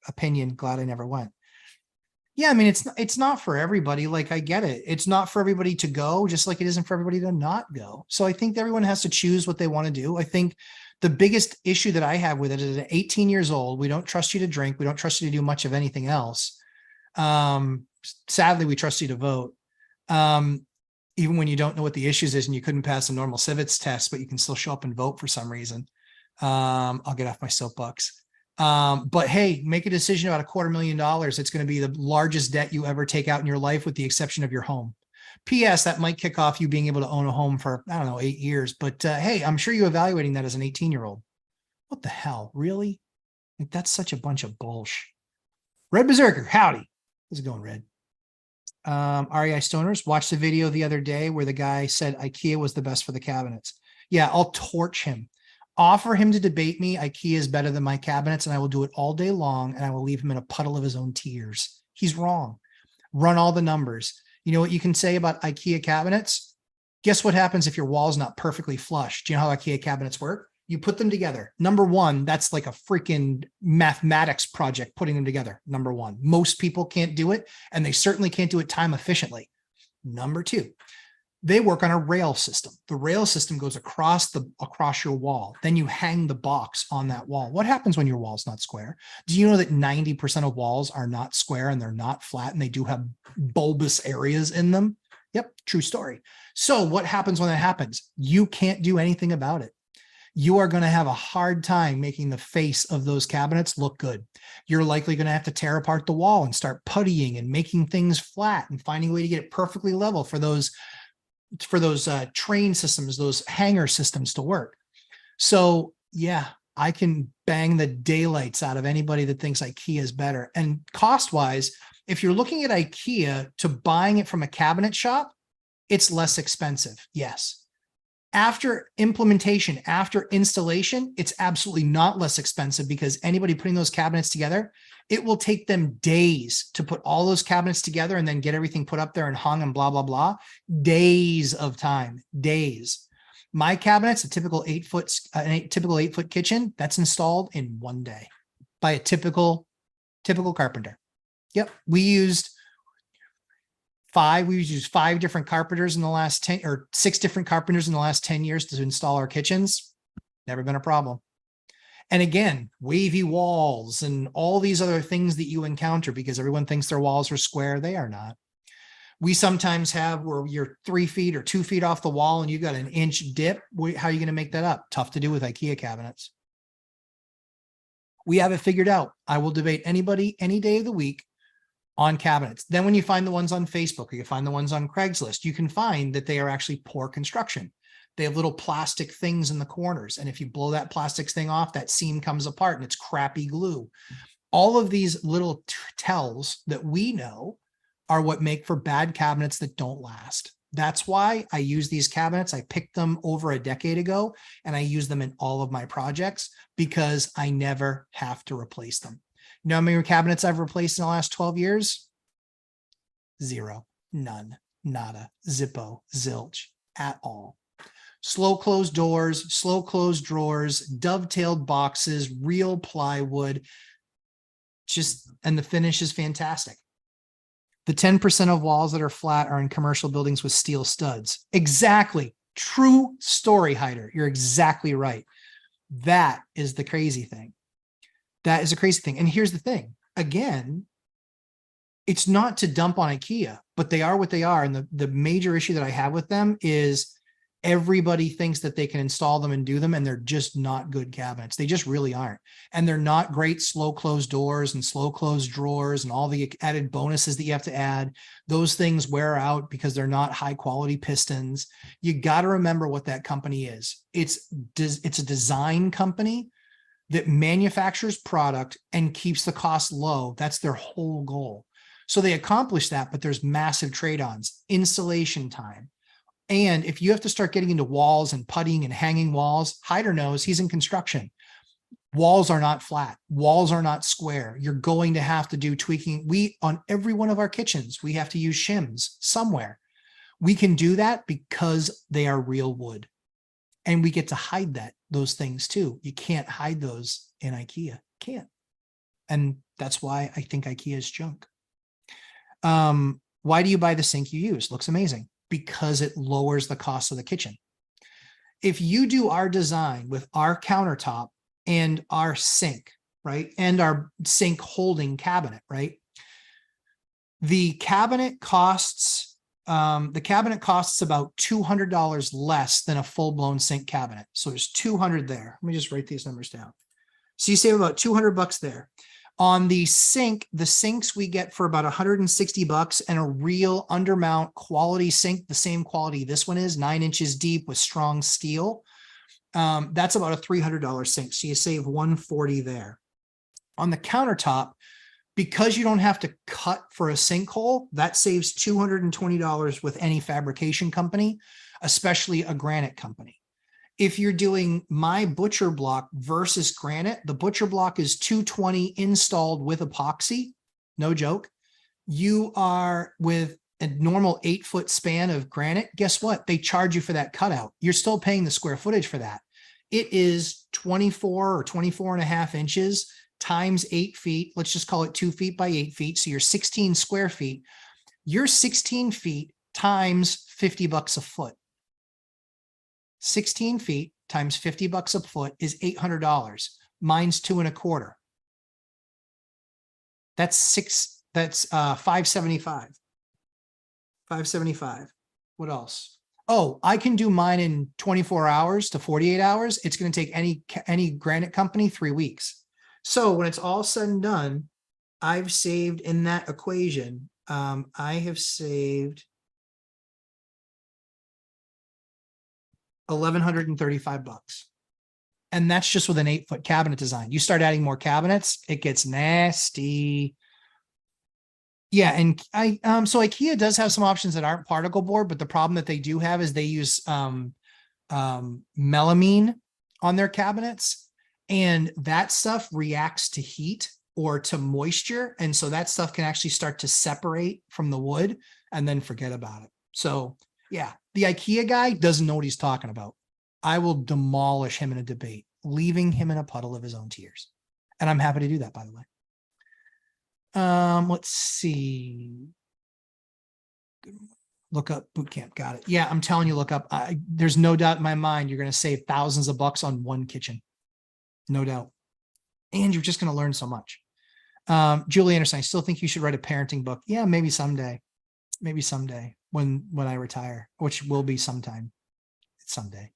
opinion. Glad I never went. Yeah, I mean, it's not for everybody. Like, I get it. It's not for everybody to go, just like it isn't for everybody to not go. So I think everyone has to choose what they want to do. I think the biggest issue that I have with it is at 18 years old, we don't trust you to drink. We don't trust you to do much of anything else. Sadly, we trust you to vote. Even when you don't know what the issues is and you couldn't pass a normal civics test, but you can still show up and vote for some reason. I'll get off my soapbox. But hey, make a decision about $250,000. It's going to be the largest debt you ever take out in your life, with the exception of your home. P.S. That might kick off you being able to own a home for, I don't know, 8 years. But hey, I'm sure you're evaluating that as an 18-year-old. What the hell? Really? Like, that's such a bunch of bullshit. Red Berserker, howdy. How's it going, Red? REI Stoners, watched the video the other day where the guy said IKEA was the best for the cabinets. Yeah, I'll torch him. Offer him to debate me. IKEA is better than my cabinets, and I will do it all day long, and I will leave him in a puddle of his own tears. He's wrong. Run all the numbers. You know what you can say about IKEA cabinets? Guess what happens if your wall's not perfectly flush? Do you know how IKEA cabinets work? You put them together. Number one, that's like a freaking mathematics project, putting them together. Number one, most people can't do it, and they certainly can't do it time efficiently. Number two, they work on a rail system. The rail system goes across your wall. Then you hang the box on that wall. What happens when your wall's not square? Do you know that 90% of walls are not square and they're not flat and they do have bulbous areas in them? Yep, true story. So what happens when that happens? You can't do anything about it. You are going to have a hard time making the face of those cabinets look good. You're likely going to have to tear apart the wall and start puttying and making things flat and finding a way to get it perfectly level for those train systems, those hanger systems to work. So yeah, I can bang the daylights out of anybody that thinks IKEA is better. And cost wise, if you're looking at IKEA to buying it from a cabinet shop, it's less expensive. Yes. After implementation, after installation, it's absolutely not less expensive, because anybody putting those cabinets together, it will take them days to put all those cabinets together and then get everything put up there and hung and blah, blah, blah. Days of time, days. My cabinets, a typical 8-foot kitchen, that's installed in 1 day by a typical carpenter. Yep. We used 5 different carpenters in the last 10, or 6 different carpenters in the last 10 years to install our kitchens. Never been a problem. And again, wavy walls and all these other things that you encounter because everyone thinks their walls are square. They are not. We sometimes have where you're 3 feet or 2 feet off the wall and you got an inch dip. How are you going to make that up? Tough to do with IKEA cabinets. We have it figured out. I will debate anybody any day of the week on cabinets. Then when you find the ones on Facebook or you find the ones on Craigslist, you can find that they are actually poor construction. They have little plastic things in the corners. And if you blow that plastic thing off, that seam comes apart and it's crappy glue. All of these little tells that we know are what make for bad cabinets that don't last. That's why I use these cabinets. I picked them over a decade ago and I use them in all of my projects because I never have to replace them. You know how many cabinets I've replaced in the last 12 years? 0, none, nada, zippo, zilch, at all. Slow closed doors, slow closed drawers, dovetailed boxes, real plywood, and the finish is fantastic. The 10% of walls that are flat are in commercial buildings with steel studs. Exactly. True story, Hyder. You're exactly right. That is the crazy thing. That is a crazy thing. And here's the thing. Again, it's not to dump on IKEA, but they are what they are. And the major issue that I have with them is everybody thinks that they can install them and do them, and they're just not good cabinets. They just really aren't. And they're not great slow closed doors and slow closed drawers and all the added bonuses that you have to add. Those things wear out because they're not high quality pistons. You got to remember what that company is. It's a design company that manufactures product and keeps the cost low. That's their whole goal. So they accomplish that, but there's massive trade-ons, installation time, And if you have to start getting into walls and putting and hanging walls, Hyder knows, he's in construction. Walls are not flat. Walls are not square. You're going to have to do tweaking. On every one of our kitchens, we have to use shims somewhere. We can do that because they are real wood. And we get to hide those things too. You can't hide those in IKEA. Can't. And that's why I think IKEA is junk. Why do you buy the sink you use? Looks amazing. Because it lowers the cost of the kitchen. If you do our design with our countertop and our sink, right? And our sink holding cabinet, right? The cabinet costs about $200 less than a full-blown sink cabinet. So there's 200 there. Let me just write these numbers down. So you save about $200 there. On the sinks we get for about $160 and a real undermount quality sink, the same quality this one is, 9 inches deep with strong steel. That's about a $300 sink. So you save $140 there. On the countertop, because you don't have to cut for a sinkhole, that saves $220 with any fabrication company, especially a granite company. If you're doing my butcher block versus granite, the butcher block is $220 installed with epoxy. No joke. You are with a normal 8-foot span of granite. Guess what? They charge you for that cutout. You're still paying the square footage for that. It is 24 or 24 and a half inches times 8 feet. Let's just call it 2 feet by 8 feet. So you're 16 square feet. You're 16 feet times $50 a foot. 16 feet times $50 a foot is $800. Mine's 2.25. That's $575. $575. What else? Oh, I can do mine in 24 hours to 48 hours. It's going to take any granite company 3 weeks. So when it's all said and done, I've saved in that equation. I have saved $1,135. And that's just with an 8-foot cabinet design. You start adding more cabinets, it gets nasty. Yeah, and so IKEA does have some options that aren't particle board, but the problem that they do have is they use melamine on their cabinets, and that stuff reacts to heat or to moisture, and so that stuff can actually start to separate from the wood, and then forget about it. So yeah, the IKEA guy doesn't know what he's talking about. I will demolish him in a debate, leaving him in a puddle of his own tears. And I'm happy to do that, by the way. Let's see. Look up boot camp. Got it. Yeah, I'm telling you, look up. There's no doubt in my mind you're going to save thousands of bucks on one kitchen. No doubt. And you're just going to learn so much. Julie Anderson, I still think you should write a parenting book. Yeah, maybe someday. Maybe someday when I retire, which will be sometime. Someday.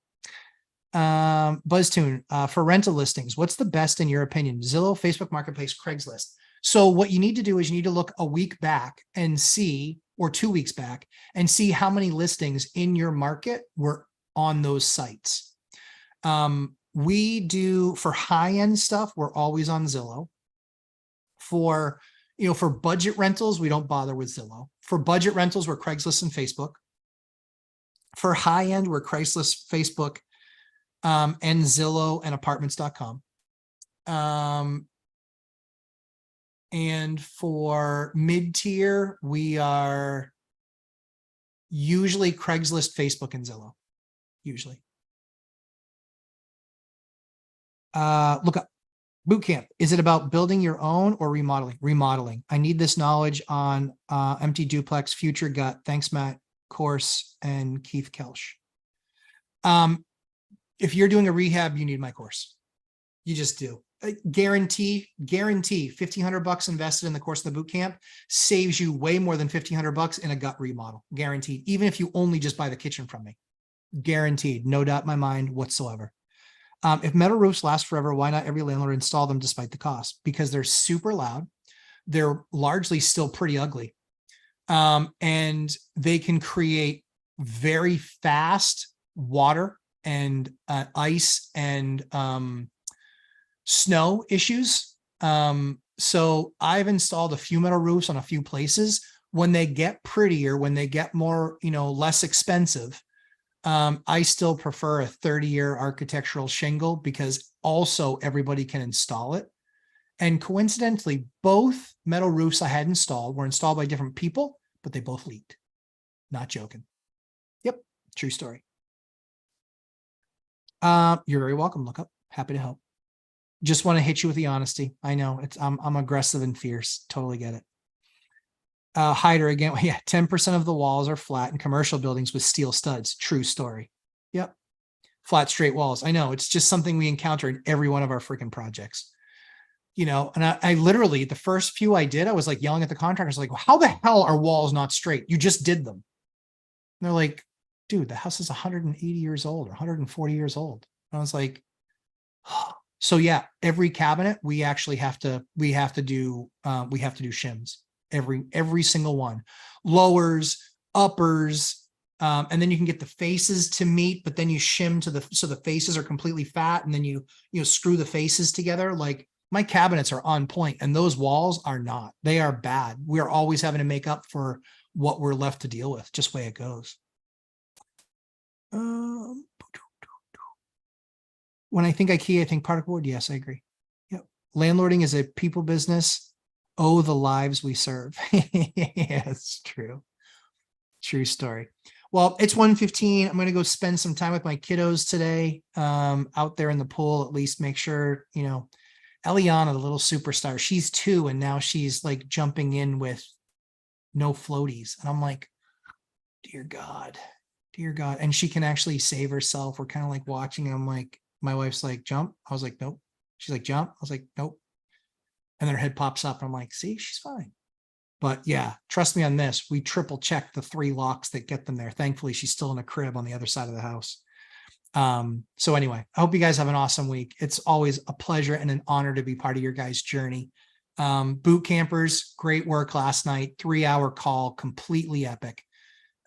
BuzzTune, for rental listings, what's the best in your opinion? Zillow, Facebook Marketplace, Craigslist. So what you need to do is you need to look a week back and see, or 2 weeks back, and see how many listings in your market were on those sites. We do, for high-end stuff, we're always on Zillow. For budget rentals, we don't bother with Zillow. For budget rentals, we're Craigslist and Facebook. For high-end, we're Craigslist, Facebook, and Zillow and apartments.com. And for mid-tier, we are usually Craigslist, Facebook, and Zillow. Usually. Look up bootcamp. Is it about building your own or remodeling? Remodeling. I need this knowledge on empty duplex, future gut. Thanks, Matt Course and Keith Kelsch. If you're doing a rehab, you need my course. You just do. Guarantee $1,500 invested in the course of the boot camp saves you way more than $1,500 in a gut remodel. Guaranteed. Even if you only just buy the kitchen from me. Guaranteed. No doubt in my mind whatsoever. If metal roofs last forever, why not every landlord install them despite the cost? Because they're super loud. They're largely still pretty ugly. And they can create very fast water and ice and snow issues. So I've installed a few metal roofs on a few places. When they get prettier, when they get more, less expensive, I still prefer a 30-year architectural shingle because also everybody can install it. And coincidentally, both metal roofs I had installed were installed by different people, but they both leaked. Not joking. Yep, true story. You're very welcome. Look up. Happy to help. Just want to hit you with the honesty. I know I'm aggressive and fierce. Totally get it. Hider again. Yeah, 10% of the walls are flat in commercial buildings with steel studs. True story. Yep. Flat, straight walls. I know it's just something we encounter in every one of our freaking projects. You know, and I literally, the first few I did, I was like yelling at the contractors, like, how the hell are walls not straight? You just did them. And they're like, dude, the house is 180 years old or 140 years old. And I was like, oh. So yeah, every cabinet we actually have to do shims. Every single one, lowers, uppers, and then you can get the faces to meet, but then you shim so the faces are completely fat, and then you screw the faces together. Like, my cabinets are on point and those walls are not. They are bad. We are always having to make up for what we're left to deal with, just the way it goes. When I think IKEA, I think particle board. Yes, I agree. Yep. Landlording is a people business. Oh, the lives we serve. Yes, true. True story. Well, it's 1:15. I'm going to go spend some time with my kiddos today, out there in the pool. At least make sure, Eliana, the little superstar, she's 2 and now she's like jumping in with no floaties. And I'm like, dear God. And she can actually save herself. We're kind of like watching. And I'm like, my wife's like, jump. I was like, nope. She's like, jump. I was like, nope. And then her head pops up. And I'm like, see, she's fine. But yeah, trust me on this. We triple checked the 3 locks that get them there. Thankfully, she's still in a crib on the other side of the house. So anyway, I hope you guys have an awesome week. It's always a pleasure and an honor to be part of your guys' journey. Boot campers, great work last night. 3-hour call, completely epic.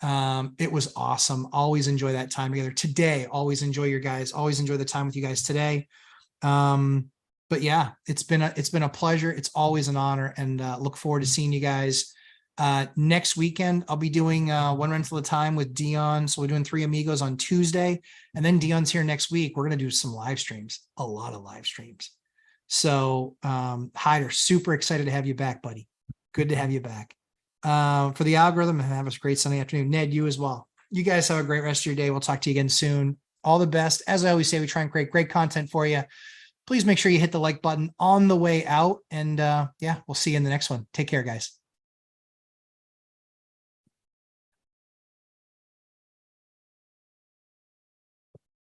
It was awesome. Always enjoy that time together. Today, always enjoy the time with you guys today. But yeah, it's been a pleasure. It's always an honor, and look forward to seeing you guys. Next weekend, I'll be doing one rental at a time with Dion. So we're doing 3 amigos on Tuesday, and then Dion's here next week. We're going to do some live streams, a lot of live streams. So Hyder, super excited to have you back, buddy. Good to have you back. For the algorithm, have a great Sunday afternoon. Ned, you as well. You guys have a great rest of your day. We'll talk to you again soon. All the best. As I always say, we try and create great content for you. Please make sure you hit the like button on the way out. And yeah, we'll see you in the next one. Take care, guys.